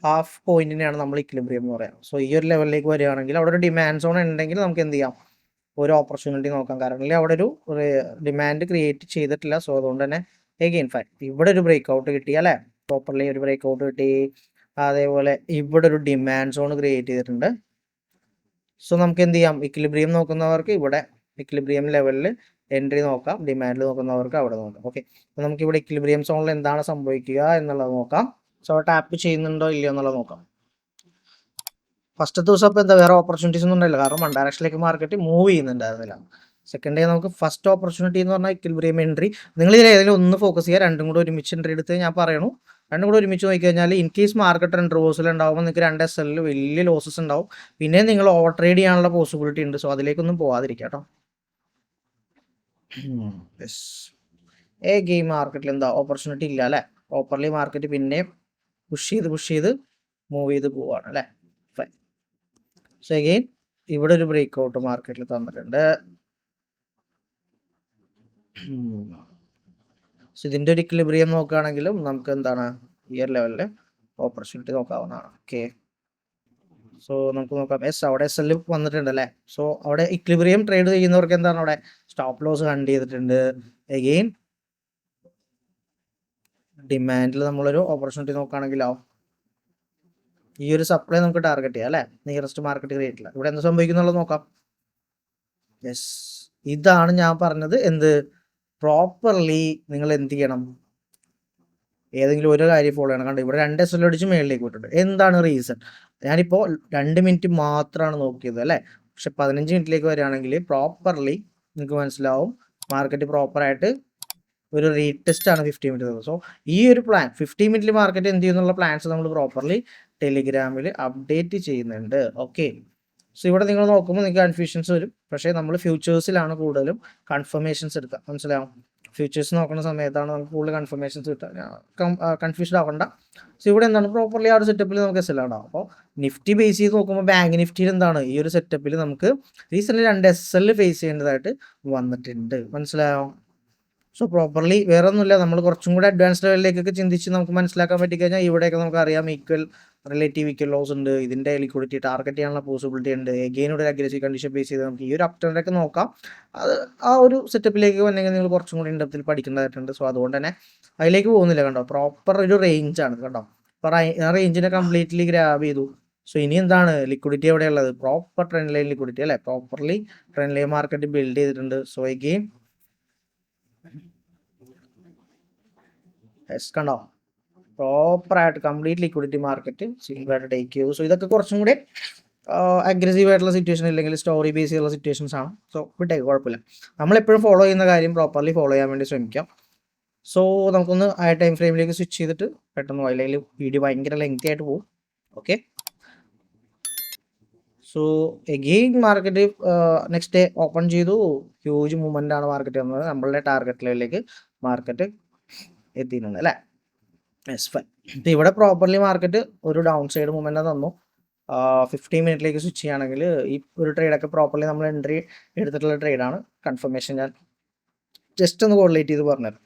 ഹാഫ് പോയിന്റിനെയാണ് നമ്മൾ ഇക്വിലിബ്രിയം എന്ന് പറയാം. സോ ഈ ഒരു ലെവലിലേക്ക് വരികയാണെങ്കിൽ അവിടെ ഒരു ഡിമാൻഡ് സോൺ ഉണ്ടെങ്കിൽ നമുക്ക് എന്ത് ചെയ്യാം, ഒരു ഓപ്പർച്യൂണിറ്റി നോക്കാം. കാരണം അവിടെ ഒരു ഡിമാൻഡ് ക്രിയേറ്റ് ചെയ്തിട്ടില്ല. സോ അതുകൊണ്ട് തന്നെ എഗെയിൻ ഫൈൻ, ഇവിടെ ഒരു ബ്രേക്ക് ഔട്ട് കിട്ടി അല്ലേ, പ്രോപ്പർലി ഒരു ബ്രേക്ക് ഔട്ട് കിട്ടി. അതേപോലെ ഇവിടെ ഒരു ഡിമാൻഡ് സോൺ ക്രിയേറ്റ് ചെയ്തിട്ടുണ്ട്. സോ നമുക്ക് എന്ത് ചെയ്യാം, ഇക്വിലിബ്രിയം നോക്കുന്നവർക്ക് ഇവിടെ ഇക്വിലിബ്രിയം ലെവലിൽ എൻട്രി നോക്കാം, ഡിമാൻഡിൽ നോക്കുന്നവർക്ക് അവിടെ നോക്കാം. ഓക്കെ, അപ്പോൾ നമുക്ക് ഇവിടെ ഇക്വിലിബ്രിയം സോണിൽ എന്താണ് സംഭവിക്കുക എന്നുള്ളത് നോക്കാം. സോ ടാപ്പ് ചെയ്യുന്നുണ്ടോ ഇല്ലയോ എന്നുള്ളത് നോക്കാം. ഫസ്റ്റ് ദിവസം അപ്പോൾ എന്താ, വേറെ ഓപ്പർച്യൂണിറ്റീസ് ഒന്നും ഉണ്ടായില്ല, കാരണം 1 ഡയറക്ഷനിലേക്ക് മാർക്കറ്റ് മൂവ് ചെയ്യുന്നുണ്ടായിരുന്നില്ല. സെക്കൻഡ് ഡേ നമുക്ക് ഫസ്റ്റ് ഓപ്പർച്യൂണിറ്റി എന്ന് പറഞ്ഞാൽ ഇക്വിലിബ്രിയം എൻട്രി. നിങ്ങൾ ഇതിൽ ഏതെങ്കിലും ഒന്ന് ഫോക്കസ് ചെയ്യുക, രണ്ടും കൂടെ ഒരുമിച്ച് എൻട്രി എടുത്ത് ഞാൻ പറയണു. രണ്ടും കൂടെ ഒരുമിച്ച് നോക്കി കഴിഞ്ഞാൽ in case market trend reversal ഉണ്ടാകുമ്പോൾ നിങ്ങൾക്ക് 2 SL വലിയ ലോസസ് ഉണ്ടാവും. പിന്നെ നിങ്ങൾ ഓവർ ട്രേഡ് ചെയ്യാനുള്ള പോസിബിലിറ്റി ഉണ്ട്. സോ അതിലേക്കൊന്നും പോവാതിരിക്കുക കേട്ടോ. ഗെയിം മാർക്കറ്റിൽ എന്താ ഓപ്പർച്യൂണിറ്റി ഇല്ല അല്ലേ, പ്രോപ്പർലി മാർക്കറ്റ് പിന്നെ പുഷ് ചെയ്ത് മൂവ് ചെയ്ത് പോവാണ് അല്ലേ. ഫൈൻ. സോ അഗെയിൻ ഇവിടെ ഒരു ബ്രേക്ക് ഔട്ട് മാർക്കറ്റിൽ തന്നിട്ടുണ്ട്. സോ ഇതിൻ്റെ ഒരു ഇക്വിലിബ്രിയം നോക്കുകയാണെങ്കിലും നമുക്ക് എന്താണ്, ഈ ഒരു ലെവലിൽ ഓപ്പർച്യൂണിറ്റി നോക്കാവുന്നതാണ്. ഓക്കെ, സോ നമുക്ക് നോക്കാം. അവിടെ SL വന്നിട്ടുണ്ട് അല്ലേ. സോ അവിടെ ഇക്വിലിബ്രിയം ട്രേഡ് ചെയ്യുന്നവർക്ക് എന്താണ്, അവിടെ സ്റ്റോപ്പ് ലോസ് കണ്ട് ചെയ്തിട്ടുണ്ട്. അഗെയിൻ ഡിമാൻഡിൽ നമ്മളൊരു ഓപ്പർച്യൂണിറ്റി നോക്കുകയാണെങ്കിലോ ഈ ഒരു സപ്ലൈ നമുക്ക് ടാർഗറ്റ് ചെയ്യാം അല്ലേ, നിയറസ്റ്റ് മാർക്കറ്റ് ക്രിയേറ്റില്ല. ഇവിടെ എന്ത് സംഭവിക്കുന്നുള്ളത് നോക്കാം. യെസ്, ഇതാണ് ഞാൻ പറഞ്ഞത്, എന്ത് പ്രോപ്പർലി നിങ്ങൾ എന്ത് ചെയ്യണം, ഏതെങ്കിലും ഒരു കാര്യം ഫോളോ ചെയ്യണം. കണ്ടോ ഇവിടെ 2 SL അടിച്ച് മേളിലേക്ക് പോയിട്ടുണ്ട്. എന്താണ് റീസൺ, ഞാനിപ്പോൾ 2 മിനിറ്റ് മാത്രമാണ് നോക്കിയത് അല്ലേ. പക്ഷെ 15 മിനിറ്റിലേക്ക് വരികയാണെങ്കിൽ പ്രോപ്പർലി നിങ്ങൾക്ക് മനസ്സിലാവും മാർക്കറ്റ് പ്രോപ്പറായിട്ട് ഒരു റീടെസ്റ്റ് ആണ് 50 മിനിറ്റ്. സോ ഈ ഒരു പ്ലാൻ 50 മിനിറ്റിൽ മാർക്കറ്റ് എന്ത് ചെയ്യുന്നുള്ള പ്ലാൻസ് നമ്മൾ പ്രോപ്പർലി ടെലിഗ്രാമിൽ അപ്ഡേറ്റ് ചെയ്യുന്നുണ്ട്. ഓക്കെ, സോ ഇവിടെ നിങ്ങൾ നോക്കുമ്പോൾ നിങ്ങൾക്ക് കൺഫ്യൂഷൻസ് വരും. പക്ഷേ നമ്മൾ ഫ്യൂച്ചേഴ്സിലാണ് കൂടുതലും കൺഫർമേഷൻസ് എടുക്കുക, മനസ്സിലാവും. ഫ്യൂച്ചേഴ്സ് നോക്കുന്ന സമയത്താണ് നമുക്ക് കൂടുതൽ കൺഫർമേഷൻസ് കിട്ടുക. കൺഫ്യൂഷൻ ആവണ്ട. സോ ഇവിടെ എന്താണ്, പ്രോപ്പർലി ആ ഒരു സെറ്റപ്പിൽ നമുക്ക് SL ഉണ്ടാവും. അപ്പോൾ നിഫ്റ്റി ബേസ് ചെയ്ത് നോക്കുമ്പോൾ ബാങ്ക് നിഫ്റ്റിയിൽ എന്താണ്, ഈ ഒരു സെറ്റപ്പിൽ നമുക്ക് റീസെൻ്റ് 2 SL ഫേസ് ചെയ്യേണ്ടതായിട്ട് വന്നിട്ടുണ്ട്, മനസ്സിലായോ. സോ പ്രോപ്പർലി വേറെ ഒന്നുമില്ല, നമ്മൾ കുറച്ചും കൂടെ അഡ്വാൻസ് ലെവലിലേക്കൊക്കെ ചിന്തിച്ച് നമുക്ക് മനസ്സിലാക്കാൻ പറ്റിക്കഴിഞ്ഞാൽ ഇവിടെയൊക്കെ നമുക്ക് അറിയാം റിലേറ്റീവ് ഈക്വൽ ലോസ് ഉണ്ട്, ഇതിൻ്റെ ലിക്വിഡിറ്റി ടാർഗറ്റ് ചെയ്യാനുള്ള പോസിബിലിറ്റി ഉണ്ട്. എഗെയിൻ ഒരു അഗ്രസീവ് കണ്ടീഷൻ ബേസ് ചെയ്ത് നമുക്ക് ഈ ഒരു അപ് ട്രെൻഡൊക്കെ നോക്കാം. അത് ആ ഒരു സെറ്റപ്പിലേക്ക് വന്നെങ്കിൽ നിങ്ങൾ കുറച്ചും കൂടി ഇൻഡെപ്തിൽ പഠിക്കേണ്ടതായിട്ടുണ്ട്. സോ അതുകൊണ്ട് തന്നെ അതിലേക്ക് പോകുന്നില്ല. കണ്ടോ, പ്രോപ്പർ ഒരു റേഞ്ചാണ് കണ്ടോ. അപ്പോൾ ആ റേഞ്ചിനെ കംപ്ലീറ്റ്ലി ഗ്രാബ് ചെയ്തു. സോ ഇനി എന്താണ്, ലിക്വിഡിറ്റി എവിടെയുള്ളത്, പ്രോപ്പർ ട്രെൻഡ് ലൈൻ ലിക്വിഡിറ്റി അല്ലേ, properly trend line market build ചെയ്തിട്ടുണ്ട്. സോ എഗെയിൻ കണ്ടോ, പ്രോപ്പറായിട്ട് കംപ്ലീറ്റ് ലിക്വിഡിറ്റി മാർക്കറ്റ് സിമ്പിളായിട്ട് ടേക്ക് ചെയ്തു. സോ ഇതൊക്കെ കുറച്ചും കൂടി അഗ്രസീവ് ആയിട്ടുള്ള സിറ്റുവേഷൻ ഇല്ലെങ്കിൽ സ്റ്റോറി ബേസ് ചെയ്തുള്ള സിറ്റുവേഷൻസ് ആണ്. സോ വിട്ടേക്ക്, കുഴപ്പമില്ല. നമ്മളെപ്പോഴും ഫോളോ ചെയ്യുന്ന കാര്യം പ്രോപ്പർലി ഫോളോ ചെയ്യാൻ വേണ്ടി ശ്രമിക്കാം. സോ നമുക്കൊന്ന് ആ ടൈം ഫ്രെയിമിലേക്ക് സ്വിച്ച് ചെയ്തിട്ട് പെട്ടെന്ന് അല്ലെങ്കിൽ വീഡിയോ ഭയങ്കര ലെങ്തി ആയിട്ട് പോകും. Okay, so again market next day open ചെയ്തു. ഹ്യൂജ് മൂവ്മെൻ്റ് ആണ് മാർക്കറ്റ് വന്നത്. നമ്മളുടെ ടാർഗറ്റ് ലെവലിലേക്ക് മാർക്കറ്റ് എത്തിയിട്ടുണ്ട് അല്ലേ. Yes, fine. ഇപ്പം ഇവിടെ പ്രോപ്പർലി മാർക്കറ്റ് ഒരു ഡൗൺ സൈഡ് മൂവ്മെൻ്റ് തന്നു. 15 മിനിറ്റിലേക്ക് സ്വിച്ച് ചെയ്യുകയാണെങ്കിൽ ഈ ഒരു ട്രേഡൊക്കെ പ്രോപ്പർലി നമ്മൾ എൻട്രി എടുത്തിട്ടുള്ള ട്രേഡാണ്. കൺഫർമേഷൻ ഞാൻ ജസ്റ്റ് ഒന്ന് കോറിലേറ്റ് ചെയ്ത് പറഞ്ഞുതരാം.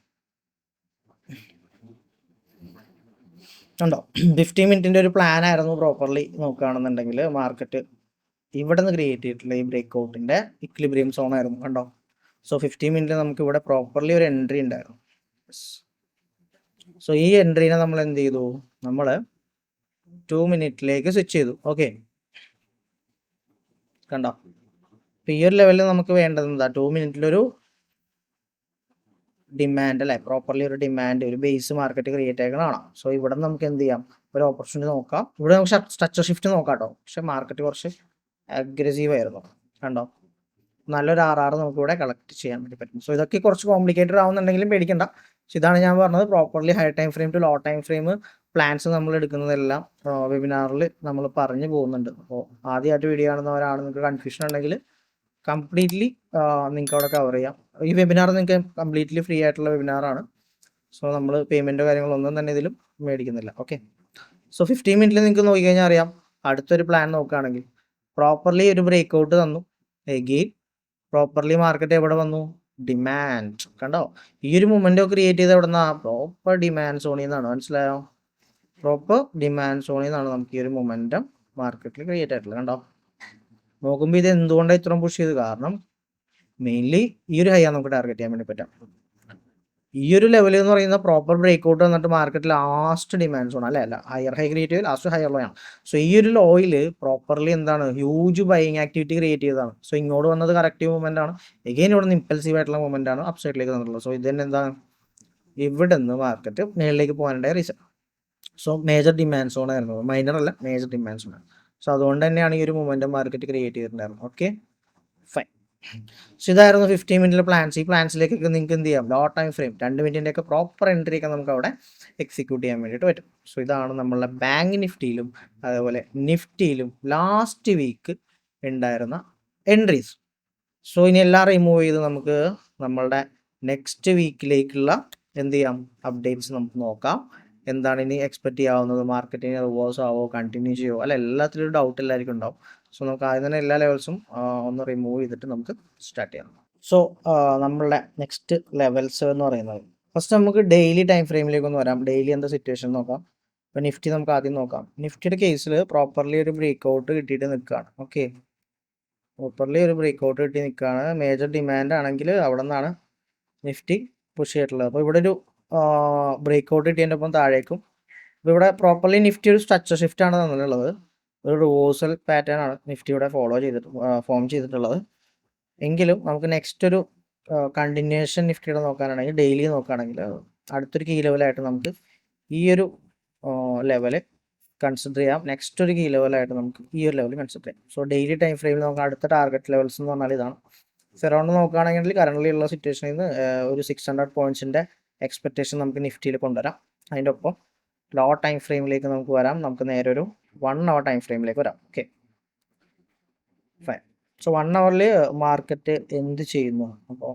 ഉണ്ടോ 15 മിനിറ്റിൻ്റെ ഒരു പ്ലാൻ ആയിരുന്നു പ്രോപ്പർലി നോക്കുകയാണെന്നുണ്ടെങ്കിൽ മാർക്കറ്റ് ഇവിടെ നിന്ന് ക്രിയേറ്റ് ചെയ്തിട്ടുള്ള ഈ ബ്രേക്ക് ഔട്ടിൻ്റെ ഇക്വിലിബ്രിയം സോൺ ആയിരുന്നു. കണ്ടോ, സോ 15 മിനിറ്റിൽ നമുക്ക് ഇവിടെ പ്രോപ്പർലി ഒരു എൻട്രി ഉണ്ടായിരുന്നു. സോ ഈ എൻട്രീനെ നമ്മൾ എന്ത് ചെയ്തു, നമ്മൾ 2 മിനിറ്റിലേക്ക് സ്വിച്ച് ചെയ്തു. ഓക്കെ, കണ്ടോ, ഇപ്പം ഈ ഒരു ലെവലിൽ നമുക്ക് വേണ്ടത് എന്താ, 2 മിനിറ്റിലൊരു ഡിമാൻഡ് അല്ലേ, പ്രോപ്പർലി ഒരു ഡിമാൻഡ്, ഒരു ബേസ് മാർക്കറ്റ് ക്രിയേറ്റ് ആക്കണതാണ്. സോ ഇവിടെ നമുക്ക് എന്ത് ചെയ്യാം, ഒരു ഓപ്പർച്യൂണിറ്റി നോക്കാം. ഇവിടെ നമുക്ക് സ്ട്രക്ചർ ഷിഫ്റ്റ് നോക്കാം കേട്ടോ. പക്ഷെ മാർക്കറ്റ് കുറച്ച് അഗ്രസീവ് ആയിരുന്നു. കണ്ടോ, നല്ലൊരു RR നമുക്ക് ഇവിടെ കളക്ട് ചെയ്യാൻ വേണ്ടി പറ്റും. സോ ഇതൊക്കെ കുറച്ച് കോംപ്ലിക്കേറ്റഡ് ആവുന്നുണ്ടെങ്കിലും പേടിക്കണ്ട. സോ ഇതാണ് ഞാൻ പറഞ്ഞത്, properly high time frame to low time frame plans നമ്മൾ എടുക്കുന്നതെല്ലാം വെബിനാറിൽ നമ്മൾ പറഞ്ഞു പോകുന്നുണ്ട്. അപ്പോൾ ആദ്യമായിട്ട് വീഡിയോ കാണുന്നവരാണ്, നിങ്ങൾക്ക് കൺഫ്യൂഷൻ ഉണ്ടെങ്കിൽ കംപ്ലീറ്റ്ലി നിങ്ങൾക്ക് അവിടെ കവർ ചെയ്യാം. ഈ വെബിനാർ നിങ്ങൾക്ക് കംപ്ലീറ്റ്ലി ഫ്രീ ആയിട്ടുള്ള വെബിനാറാണ്. സോ നമ്മൾ പേയ്മെൻറ്റോ കാര്യങ്ങളൊന്നും തന്നെ ഇതിലും മേടിക്കുന്നില്ല. ഓക്കെ, സോ 15 മിനിറ്റിൽ നിങ്ങൾക്ക് നോക്കിക്കഴിഞ്ഞാൽ അറിയാം. അടുത്തൊരു പ്ലാൻ നോക്കുകയാണെങ്കിൽ പ്രോപ്പർലി ഒരു ബ്രേക്ക് ഔട്ട് തന്നു. എഗെയിൻ പ്രോപ്പർലി മാർക്കറ്റ് എവിടെ വന്നു, ഡിമാൻഡ്. കണ്ടോ, ഈ ഒരു മൊമെൻ്റ് ക്രിയേറ്റ് ചെയ്ത് എവിടെ നിന്നാ, പ്രോപ്പർ ഡിമാൻഡ് സോണിൽ നിന്നാണ്. മനസ്സിലായോ, പ്രോപ്പർ ഡിമാൻഡ് സോണിൽ നിന്നാണ് നമുക്ക് ഈ ഒരു മൊമെൻറ്റം മാർക്കറ്റിൽ ക്രിയേറ്റ് ആയിട്ടുള്ളത്. കണ്ടോ, നോക്കുമ്പോൾ ഇത് എന്തുകൊണ്ടാണ് ഇത്രയും പുഷ് ചെയ്ത്, കാരണം മെയിൻലി ഈ ഒരു ഹൈ ആണ് നമുക്ക് ടാർഗറ്റ് ചെയ്യാൻ വേണ്ടി പറ്റാം. ഈ ഒരു ലെവൽ എന്ന് പറയുന്ന പ്രോപ്പർ ബ്രേക്ക് ഔട്ട് വന്നിട്ട് മാർക്കറ്റ് ലാസ്റ്റ് ഡിമാൻഡ് സോൺ അല്ല ഹയർ ഹൈ ക്രിയേറ്റ് ചെയ്ത് ലാസ്റ്റ് ഹയർ ലോ ആണ്. സോ ഈ ഒരു ലോയിൽ പ്രോപ്പർലി എന്താണ്, ഹ്യൂജ് ബൈയിങ് ആക്ടിവിറ്റി ക്രിയേറ്റ് ചെയ്തതാണ്. സോ ഇങ്ങോട്ട് വന്നത് കറക്റ്റീവ് മൂവ്മെന്റ് ആണ്. എഗെയിൻ ഇവിടെ നിന്ന് ഇമ്പൽസീവ് ആയിട്ടുള്ള മൂവ്മെന്റ് ആണ് അപ്പ് സൈഡിലേക്ക് തന്നിട്ടുള്ളത്. സോ ഇത് തന്നെ എന്താണ്, ഇവിടെ നിന്ന് മാർക്കറ്റ് മേളിലേക്ക് പോകാനുള്ള reason. So major demand zone ആയിരുന്നു, മൈനർ അല്ല, മേജർ ഡിമാൻഡ് സോൺ ആണ്. സോ അതുകൊണ്ട് തന്നെയാണ് ഈ ഒരു മൂവ്മെന്റ് മാർക്കറ്റ് ക്രിയേറ്റ് ചെയ്തിട്ടുണ്ടായിരുന്നത്. Okay, fine. സോ ഇതായിരുന്നു 15 മിനിറ്റിലെ പ്ലാൻസ്. ഈ പ്ലാൻസിലേക്കൊക്കെ നിങ്ങൾക്ക് എന്ത് ചെയ്യാം, ലോ ടൈം ഫ്രെയിം 2 മിനിറ്റിൻ്റെ ഒക്കെ പ്രോപ്പർ എൻട്രി ഒക്കെ നമുക്ക് അവിടെ എക്സിക്യൂട്ട് ചെയ്യാൻ വേണ്ടിയിട്ട് പറ്റും. സോ ഇതാണ് നമ്മളുടെ ബാങ്ക് നിഫ്റ്റിയിലും അതേപോലെ നിഫ്റ്റിയിലും ലാസ്റ്റ് വീക്ക് ഉണ്ടായിരുന്ന എൻട്രീസ്. സോ ഇനി എല്ലാം റിമൂവ് ചെയ്ത് നമുക്ക് നമ്മളുടെ നെക്സ്റ്റ് വീക്കിലേക്കുള്ള എന്ത് ചെയ്യാം, അപ്ഡേറ്റ്സ് നമുക്ക് നോക്കാം. എന്താണ് ഇനി എക്സ്പെക്ട് ചെയ്യാവുന്നത്, മാർക്കറ്റിന് റിവേഴ്സ് ആവോ, കണ്ടിന്യൂ ചെയ്യുമോ, അല്ല എല്ലാത്തിലും ഒരു ഡൗട്ട് എല്ലാവർക്കും ഉണ്ടാവും. സോ നമുക്ക് ആദ്യം തന്നെ എല്ലാ ലെവൽസും ഒന്ന് റിമൂവ് ചെയ്തിട്ട് നമുക്ക് സ്റ്റാർട്ട് ചെയ്യാം. സോ നമ്മളുടെ നെക്സ്റ്റ് ലെവൽസ് എന്ന് പറയുന്നത്, ഫസ്റ്റ് നമുക്ക് ഡെയിലി ടൈം ഫ്രെയിമിലേക്ക് ഒന്ന് വരാം. ഡെയിലി എന്താ സിറ്റുവേഷൻ നോക്കാം. ഇപ്പോൾ നിഫ്റ്റി നമുക്ക് ആദ്യം നോക്കാം. നിഫ്റ്റിയുടെ കേസിൽ പ്രോപ്പർലി ഒരു ബ്രേക്ക് ഔട്ട് കിട്ടിയിട്ട് നിൽക്കുകയാണ്. ഓക്കെ, പ്രോപ്പർലി ഒരു ബ്രേക്ക് ഔട്ട് കിട്ടി നിൽക്കുകയാണ്. മേജർ ഡിമാൻഡ് ആണെങ്കിൽ അവിടെ നിന്നാണ് നിഫ്റ്റി പുഷ് ചെയ്തിട്ടുള്ളത്. അപ്പോൾ ഇവിടെ ഒരു ബ്രേക്ക് ഔട്ട് കിട്ടിയതിൻ്റെ ഒപ്പം താഴേക്കും. അപ്പോൾ ഇവിടെ പ്രോപ്പർലി നിഫ്റ്റി ഒരു സ്ട്രക്ചർ ഷിഫ്റ്റ് ആണ് തന്നിട്ടുള്ളത്. ഒരു റിവേഴ്സൽ പാറ്റേൺ ആണ് നിഫ്റ്റി ഇവിടെ ഫോം ചെയ്തിട്ടുള്ളത്. എങ്കിലും നമുക്ക് നെക്സ്റ്റ് ഒരു കണ്ടിന്യൂഷൻ നിഫ്റ്റിയുടെ നോക്കാനാണെങ്കിൽ, ഡെയിലി നോക്കുകയാണെങ്കിൽ അടുത്തൊരു കീ ലെവലായിട്ട് നമുക്ക് ഈ ഒരു ലെവല് കൺസിഡർ ചെയ്യാം. നെക്സ്റ്റ് ഒരു കീ ലെവലായിട്ട് നമുക്ക് ഈ ഒരു ലെവൽ കൺസിഡർ ചെയ്യാം. സോ ഡെയിലി ടൈം ഫ്രെയിമിൽ നമുക്ക് അടുത്ത ടാർഗറ്റ് ലെവൽസ് എന്ന് പറഞ്ഞാൽ ഇതാണ്. അറൗണ്ട് നോക്കുകയാണെങ്കിൽ കറൻ്റ് ഉള്ള സിറ്റുവേഷനിൽ നിന്ന് ഒരു 600 പോയിന്റ്സിൻ്റെ എക്സ്പെക്റ്റേഷൻ നമുക്ക് നിഫ്റ്റിയിൽ കൊണ്ടുവരാം. അതിൻ്റെ ഒപ്പം ലോ ടൈം ഫ്രെയിമിലേക്ക് നമുക്ക് വരാം. നമുക്ക് നേരെ ഒരു 1 അവർ ടൈം ഫ്രെയിമിലേക്ക് വരാം. Okay, fine. സോ 1 അവറിൽ മാർക്കറ്റ് എന്ത് ചെയ്യുന്നു, അപ്പോൾ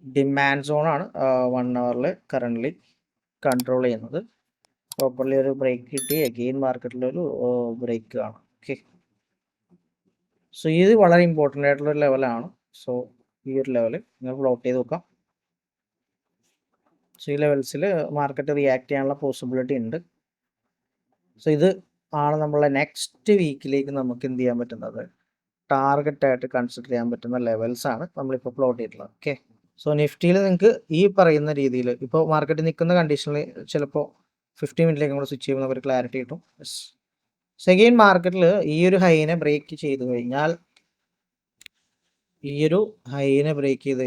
ഡിമാൻഡ് സോണാണ് 1 അവറിൽ കറൻ്റ്ലി കൺട്രോൾ ചെയ്യുന്നത്. പ്രോപ്പർലി ഒരു ബ്രേക്ക് കിട്ടി, അഗെയിൻ മാർക്കറ്റിലൊരു ബ്രേക്ക് കാണാം. ഓക്കെ, സോ ഇത് വളരെ ഇമ്പോർട്ടൻ്റ് ആയിട്ടുള്ളൊരു ലെവലാണ്. സോ ഈ ഒരു ലെവൽ നിങ്ങൾ പ്ലോട്ട് ചെയ്ത് നോക്കാം. സോ ഈ ലെവൽസിൽ മാർക്കറ്റ് റിയാക്ട് ചെയ്യാനുള്ള പോസിബിലിറ്റി ഉണ്ട്. സോ ഇത് ആണ് നമ്മളെ നെക്സ്റ്റ് വീക്കിലേക്ക് നമുക്ക് എന്ത് ചെയ്യാൻ പറ്റുന്നത്, ടാർഗറ്റായിട്ട് കൺസിഡർ ചെയ്യാൻ പറ്റുന്ന ലെവൽസ് ആണ് നമ്മളിപ്പോൾ പ്ലോട്ട് ചെയ്തിട്ടുള്ളത്. ഓക്കെ, സോ നിഫ്റ്റിയിൽ നിങ്ങൾക്ക് ഈ പറയുന്ന രീതിയിൽ ഇപ്പോൾ മാർക്കറ്റ് നിൽക്കുന്ന കണ്ടീഷനിൽ ചിലപ്പോൾ 15 മിനിറ്റിലേക്ക് നമ്മൾ സ്വിച്ച് ചെയ്യുമ്പോൾ ഒരു ക്ലാരിറ്റി കിട്ടും. സെക്കൻഡ് മാർക്കറ്റിൽ ഈ ഒരു ഹൈനെ ബ്രേക്ക് ചെയ്ത് കഴിഞ്ഞാൽ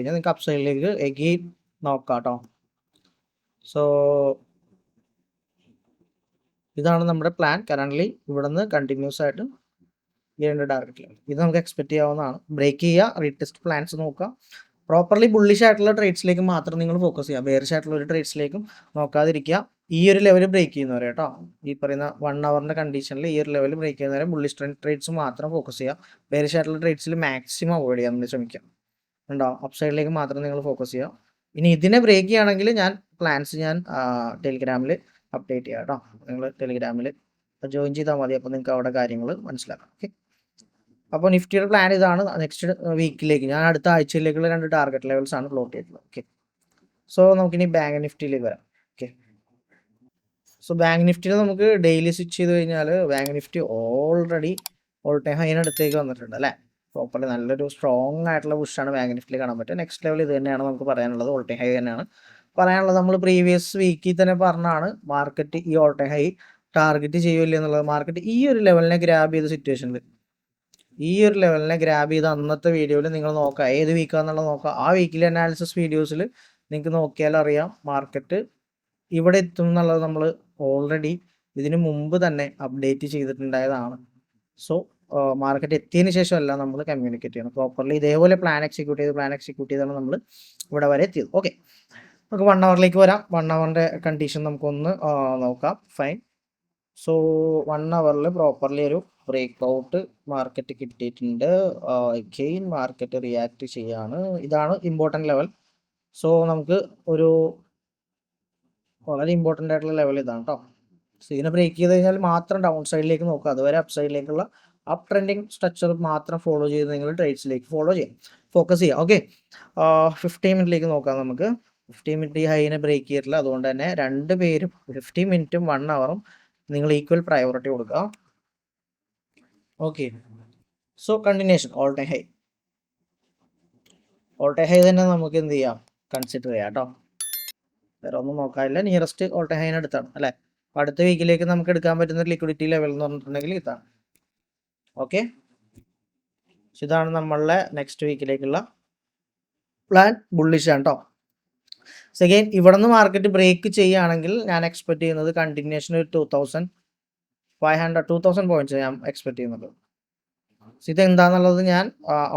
നിങ്ങൾക്ക് അപ്പ് സൈഡിലേക്ക് എഗെയിൻ നോക്കാം കേട്ടോ. സോ ഇതാണ് നമ്മുടെ പ്ലാൻ. കറൻ്റ്ലി ഇവിടുന്ന് കണ്ടിന്യൂസ് ആയിട്ട് ഈ 2 ടാർഗറ്റ് ലെവൽ ഇത് നമുക്ക് എക്സ്പെക്ട് ചെയ്യാവുന്നതാണ്. ബ്രേക്ക് ചെയ്യുക, റീടെസ്റ്റ് പ്ലാൻസ് നോക്കുക. പ്രോപ്പർലി ബുള്ളിഷ് ആയിട്ടുള്ള ട്രേഡ്സിലേക്ക് മാത്രം നിങ്ങൾ ഫോക്കസ് ചെയ്യുക. ബെയറിഷ് ആയിട്ടുള്ള ഒരു ട്രേഡ്സിലേക്കും നോക്കാതിരിക്കുക. ഈ ഒരു ലെവൽ ബ്രേക്ക് ചെയ്യുന്നവരെ കേട്ടോ, ഈ പറയുന്ന 1 അവറിൻ്റെ കണ്ടീഷനിൽ ഈ ഒരു ലെവൽ ബ്രേക്ക് ചെയ്യുന്നവരെ ബുള്ളിഷ് ട്രേഡ്സ് മാത്രം ഫോക്കസ് ചെയ്യുക. ബെയറിഷ് ആയിട്ടുള്ള ട്രേഡ്സിൽ മാക്സിമം അവോയ്ഡ് ചെയ്യാൻ വേണ്ടി ശ്രമിക്കുക. ഉണ്ടോ, അപ്സൈഡിലേക്ക് മാത്രം നിങ്ങൾ ഫോക്കസ് ചെയ്യുക. ഇനി ഇതിനെ ബ്രേക്ക് ചെയ്യുകയാണെങ്കിൽ പ്ലാൻസ് ഞാൻ ടെലിഗ്രാമിൽ അപ്ഡേറ്റ് ചെയ്യാം കേട്ടോ. നിങ്ങൾ ടെലിഗ്രാമിൽ ജോയിൻ ചെയ്താൽ മതി. അപ്പോൾ നിങ്ങൾക്ക് അവിടെ കാര്യങ്ങൾ മനസ്സിലാക്കാം. ഓക്കെ, അപ്പോൾ നിഫ്റ്റിയുടെ പ്ലാൻ ഇതാണ്. നെക്സ്റ്റ് വീക്കിലേക്ക് ഞാൻ അടുത്ത ആഴ്ചയിലേക്കുള്ള 2 ടാർഗറ്റ് ലെവൽസ് ആണ് പ്ലോട്ട് ചെയ്തിട്ടുള്ളത്. ഓക്കെ, സോ നമുക്കിനി ബാങ്ക് നിഫ്റ്റിയിലേക്ക് വരാം. ഓക്കെ, സോ ബാങ്ക് നിഫ്റ്റിയിൽ നമുക്ക് ഡെയിലി സ്വിച്ച് ചെയ്ത് കഴിഞ്ഞാൽ Bank Nifty already all time ഹൈനടുത്തേക്ക് വന്നിട്ടുണ്ട് അല്ലേ. പ്രോപ്പർലി നല്ലൊരു സ്ട്രോങ് ആയിട്ടുള്ള പുഷാണ് ബാങ്ക് നിഫ്റ്റിയിൽ കാണാൻ പറ്റുക. നെക്സ്റ്റ് ലെവൽ ഇത് തന്നെയാണ് നമുക്ക് പറയാനുള്ളത്. ഓൾ ടൈം ഹൈ തന്നെയാണ് പറയാനുള്ളത്. നമ്മൾ പ്രീവിയസ് വീക്കിൽ തന്നെ പറഞ്ഞാണ് മാർക്കറ്റ് ഈ ഓൾ ടൈം ഹൈ ടാർഗറ്റ് ചെയ്യില്ല എന്നുള്ളത്. മാർക്കറ്റ് ഈ ഒരു ലെവലിനെ ഗ്രാബ് ചെയ്ത സിറ്റുവേഷനിൽ അന്നത്തെ വീഡിയോയിൽ നിങ്ങൾ നോക്കുക, ഏത് വീക്കാന്നുള്ളത് നോക്കുക. ആ വീക്കിലെ അനാലിസിസ് വീഡിയോസിൽ നിങ്ങൾക്ക് നോക്കിയാൽ അറിയാം മാർക്കറ്റ് ഇവിടെ എത്തും എന്നുള്ളത് നമ്മൾ ഓൾറെഡി ഇതിനു മുമ്പ് തന്നെ അപ്ഡേറ്റ് ചെയ്തിട്ടുണ്ടായതാണ്. സോ മാർക്കറ്റ് എത്തിയതിന് ശേഷമല്ല നമ്മൾ കമ്മ്യൂണിക്കേറ്റ് ചെയ്യണം. പ്രോപ്പർലി ഇതേപോലെ പ്ലാൻ എക്സിക്യൂട്ട് ചെയ്താണ് നമ്മൾ ഇവിടെ വരെ എത്തിയത്. ഓക്കെ, നമുക്ക് 1 അവറിലേക്ക് വരാം. 1 അവറിൻ്റെ കണ്ടീഷൻ നമുക്കൊന്ന് നോക്കാം. ഫൈൻ. സോ 1 അവറിൽ പ്രോപ്പർലി ഒരു ബ്രേക്ക് ഔട്ട് മാർക്കറ്റ് കിട്ടിയിട്ടുണ്ട്. അഗെയിൻ മാർക്കറ്റ് റിയാക്ട് ചെയ്യാണ്. ഇതാണ് ഇമ്പോർട്ടൻറ്റ് ലെവൽ. സോ നമുക്ക് ഒരു വളരെ ഇമ്പോർട്ടൻ്റ് ആയിട്ടുള്ള ലെവൽ ഇതാണ് കേട്ടോ. സോ ഇതിനെ ബ്രേക്ക് ചെയ്ത് കഴിഞ്ഞാൽ മാത്രം ഡൗൺ സൈഡിലേക്ക് നോക്കുക. അതുവരെ അപ്പ് സൈഡിലേക്കുള്ള അപ്പ് ട്രെൻഡിങ് സ്ട്രക്ചർ മാത്രം ഫോളോ ചെയ്ത് നിങ്ങൾ ട്രേഡ്സിലേക്ക് ഫോക്കസ് ചെയ്യുക. ഓക്കെ, 15 മിനിറ്റിലേക്ക് നോക്കാം നമുക്ക്. 15 മിനിറ്റ് ഈ ഹൈനെ ബ്രേക്ക് ചെയ്തിട്ടില്ല. അതുകൊണ്ട് തന്നെ 2 പേരും 15 മിനിറ്റും 1 അവറും നിങ്ങൾ ഈക്വൽ പ്രയോറിറ്റി കൊടുക്കുക. Okay, so continuation all time high തന്നെ നമുക്ക് എന്ത് ചെയ്യാം, കൺസിഡർ ചെയ്യാം കേട്ടോ. വേറെ ഒന്നും നോക്കാനില്ല. നിയറസ്റ്റ് ഓൾ ടൈം ഹൈനെ അടുത്താണ് അല്ലേ. അപ്പോൾ അടുത്ത വീക്കിലേക്ക് നമുക്ക് എടുക്കാൻ പറ്റുന്ന ഒരു ലിക്വിഡിറ്റി ലെവൽ എന്ന് പറഞ്ഞിട്ടുണ്ടെങ്കിൽ ഇതാണ്. ഓക്കെ, ഇതാണ് നമ്മളുടെ നെക്സ്റ്റ് വീക്കിലേക്കുള്ള പ്ലാൻ. ബുള്ളിഷ് ആണ് കേട്ടോ. സെക്കൻഡ്, ഇവിടെ നിന്ന് മാർക്കറ്റ് ബ്രേക്ക് ചെയ്യുകയാണെങ്കിൽ ഞാൻ എക്സ്പെക്ട് ചെയ്യുന്നത് കണ്ടിന്യൂഷൻ ഒരു 2500 പോയിന്റ്സ് ഞാൻ എക്സ്പെക്ട് ചെയ്യുന്നുണ്ട്. ഇത് എന്താണെന്നുള്ളത് ഞാൻ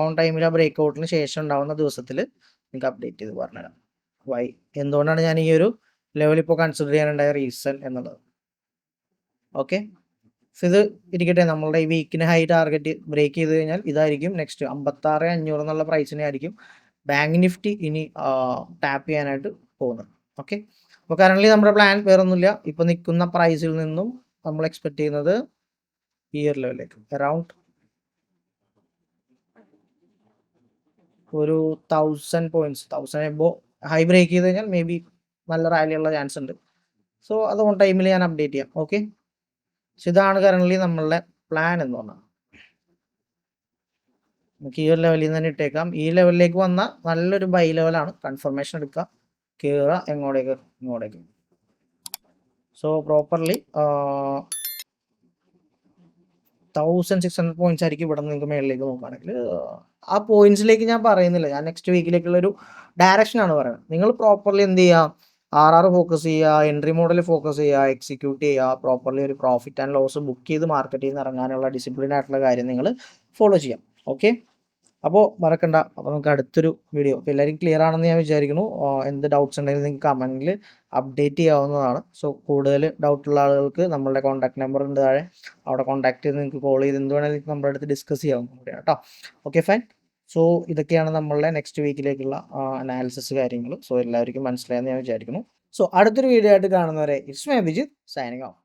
ഓൺ ടൈമിൽ ആ ബ്രേക്ക് ഔട്ടിന് ശേഷം ഉണ്ടാകുന്ന ദിവസത്തിൽ നിങ്ങൾക്ക് അപ്ഡേറ്റ് ചെയ്ത് പറഞ്ഞുതരാം. എന്തുകൊണ്ടാണ് ഞാൻ ഈ ഒരു ലെവൽ ഇപ്പോൾ കൺസിഡർ ചെയ്യാനുണ്ടായ റീസൺ എന്നുള്ളത്. ഓക്കെ, സോ ഇത് ഇരിക്കട്ടെ. നമ്മളുടെ ഈ വീക്കിന് ഹൈ ടാർഗറ്റ് ബ്രേക്ക് ചെയ്ത് കഴിഞ്ഞാൽ ഇതായിരിക്കും നെക്സ്റ്റ് 56,500 എന്നുള്ള പ്രൈസിനെ ആയിരിക്കും ബാങ്ക് നിഫ്റ്റി ഇനി ടാപ്പ് ചെയ്യാനായിട്ട് പോകുന്നത്. ഓക്കെ, അപ്പോൾ കറൻ്റ്ലി നമ്മുടെ പ്ലാൻ വേറൊന്നുമില്ല. ഇപ്പോൾ നിൽക്കുന്ന പ്രൈസിൽ നിന്നും നമ്മൾ എക്സ്പെക്ട് ചെയ്യുന്നത് ഈ ഒരു ലെവലിലേക്ക് അറൗണ്ട് ഒരു 1000 പോയിന്റ്സ് 1000 എബോ ഹൈ ബ്രേക്ക് ചെയ്ത് കഴിഞ്ഞാൽ മേ ബി നല്ല റാലിയുള്ള ചാൻസ് ഉണ്ട്. സോ അത് ഓൺ ടൈമിൽ ഞാൻ അപ്ഡേറ്റ് ചെയ്യാം. ഓക്കെ, സോ ഇതാണ് കറൻ്റ്ലി നമ്മളുടെ പ്ലാൻ എന്ന് പറഞ്ഞാൽ. നമുക്ക് ഈ ഒരു ലെവലിൽ നിന്ന് തന്നെ ഇട്ടേക്കാം. ഈ ലെവലിലേക്ക് വന്ന നല്ലൊരു ബൈ ലെവലാണ്. കൺഫർമേഷൻ എടുക്കുക, കയറുക, ഇങ്ങോട്ടേക്ക്. സോ പ്രോപ്പർലി 1600 പോയിന്റ്സ് ആയിരിക്കും ഇവിടെ നിന്ന് നിങ്ങൾക്ക് മേളിലേക്ക് നോക്കുകയാണെങ്കിൽ. ആ പോയിന്റ്സിലേക്ക് ഞാൻ പറയുന്നില്ല, ഞാൻ നെക്സ്റ്റ് വീക്കിലേക്കുള്ള ഒരു ഡയറക്ഷനാണ് പറയുന്നത്. നിങ്ങൾ പ്രോപ്പർലി എന്ത് ചെയ്യുക, RR ഫോക്കസ് ചെയ്യുക, എൻട്രി മോഡൽ ഫോക്കസ് ചെയ്യുക, എക്സിക്യൂട്ട് ചെയ്യുക, പ്രോപ്പർലി ഒരു പ്രോഫിറ്റ് ആൻഡ് ലോസ് ബുക്ക് ചെയ്ത് മാർക്കറ്റിൽ നിന്ന് ഇറങ്ങാനുള്ള ഡിസിപ്ലിൻ ആയിട്ടുള്ള കാര്യം നിങ്ങൾ ഫോളോ ചെയ്യാം. ഓക്കെ, അപ്പോൾ മറക്കണ്ട. അപ്പോൾ നമുക്ക് അടുത്തൊരു വീഡിയോ. അപ്പോൾ എല്ലാവരും ക്ലിയർ ആണെന്ന് ഞാൻ വിചാരിക്കുന്നു. എന്ത് ഡൗട്ട്സ് ഉണ്ടെങ്കിലും നിങ്ങൾക്ക് കമൻറ്റിൽ അപ്ഡേറ്റ് ചെയ്യാവുന്നതാണ്. സോ കൂടുതൽ ഡൗട്ടുള്ള ആളുകൾക്ക് നമ്മളുടെ കോൺടാക്ട് നമ്പർ ഉണ്ട് താഴെ, അവിടെ കോൺടാക്ട് ചെയ്ത് നിങ്ങൾക്ക് കോൾ ചെയ്ത് എന്ത് വേണമെങ്കിലും നമ്മുടെ അടുത്ത് ഡിസ്കസ് ചെയ്യാവുന്നതാണ് കേട്ടോ. Okay, fine. സോ ഇതൊക്കെയാണ് നമ്മളുടെ നെക്സ്റ്റ് വീക്കിലേക്കുള്ള അനാലിസിസ് കാര്യങ്ങൾ. സോ എല്ലാവർക്കും മനസ്സിലായെന്ന് ഞാൻ വിചാരിക്കുന്നു. സോ അടുത്തൊരു വീഡിയോ ആയിട്ട് കാണുന്നവരെ it's my Abhijith signing off.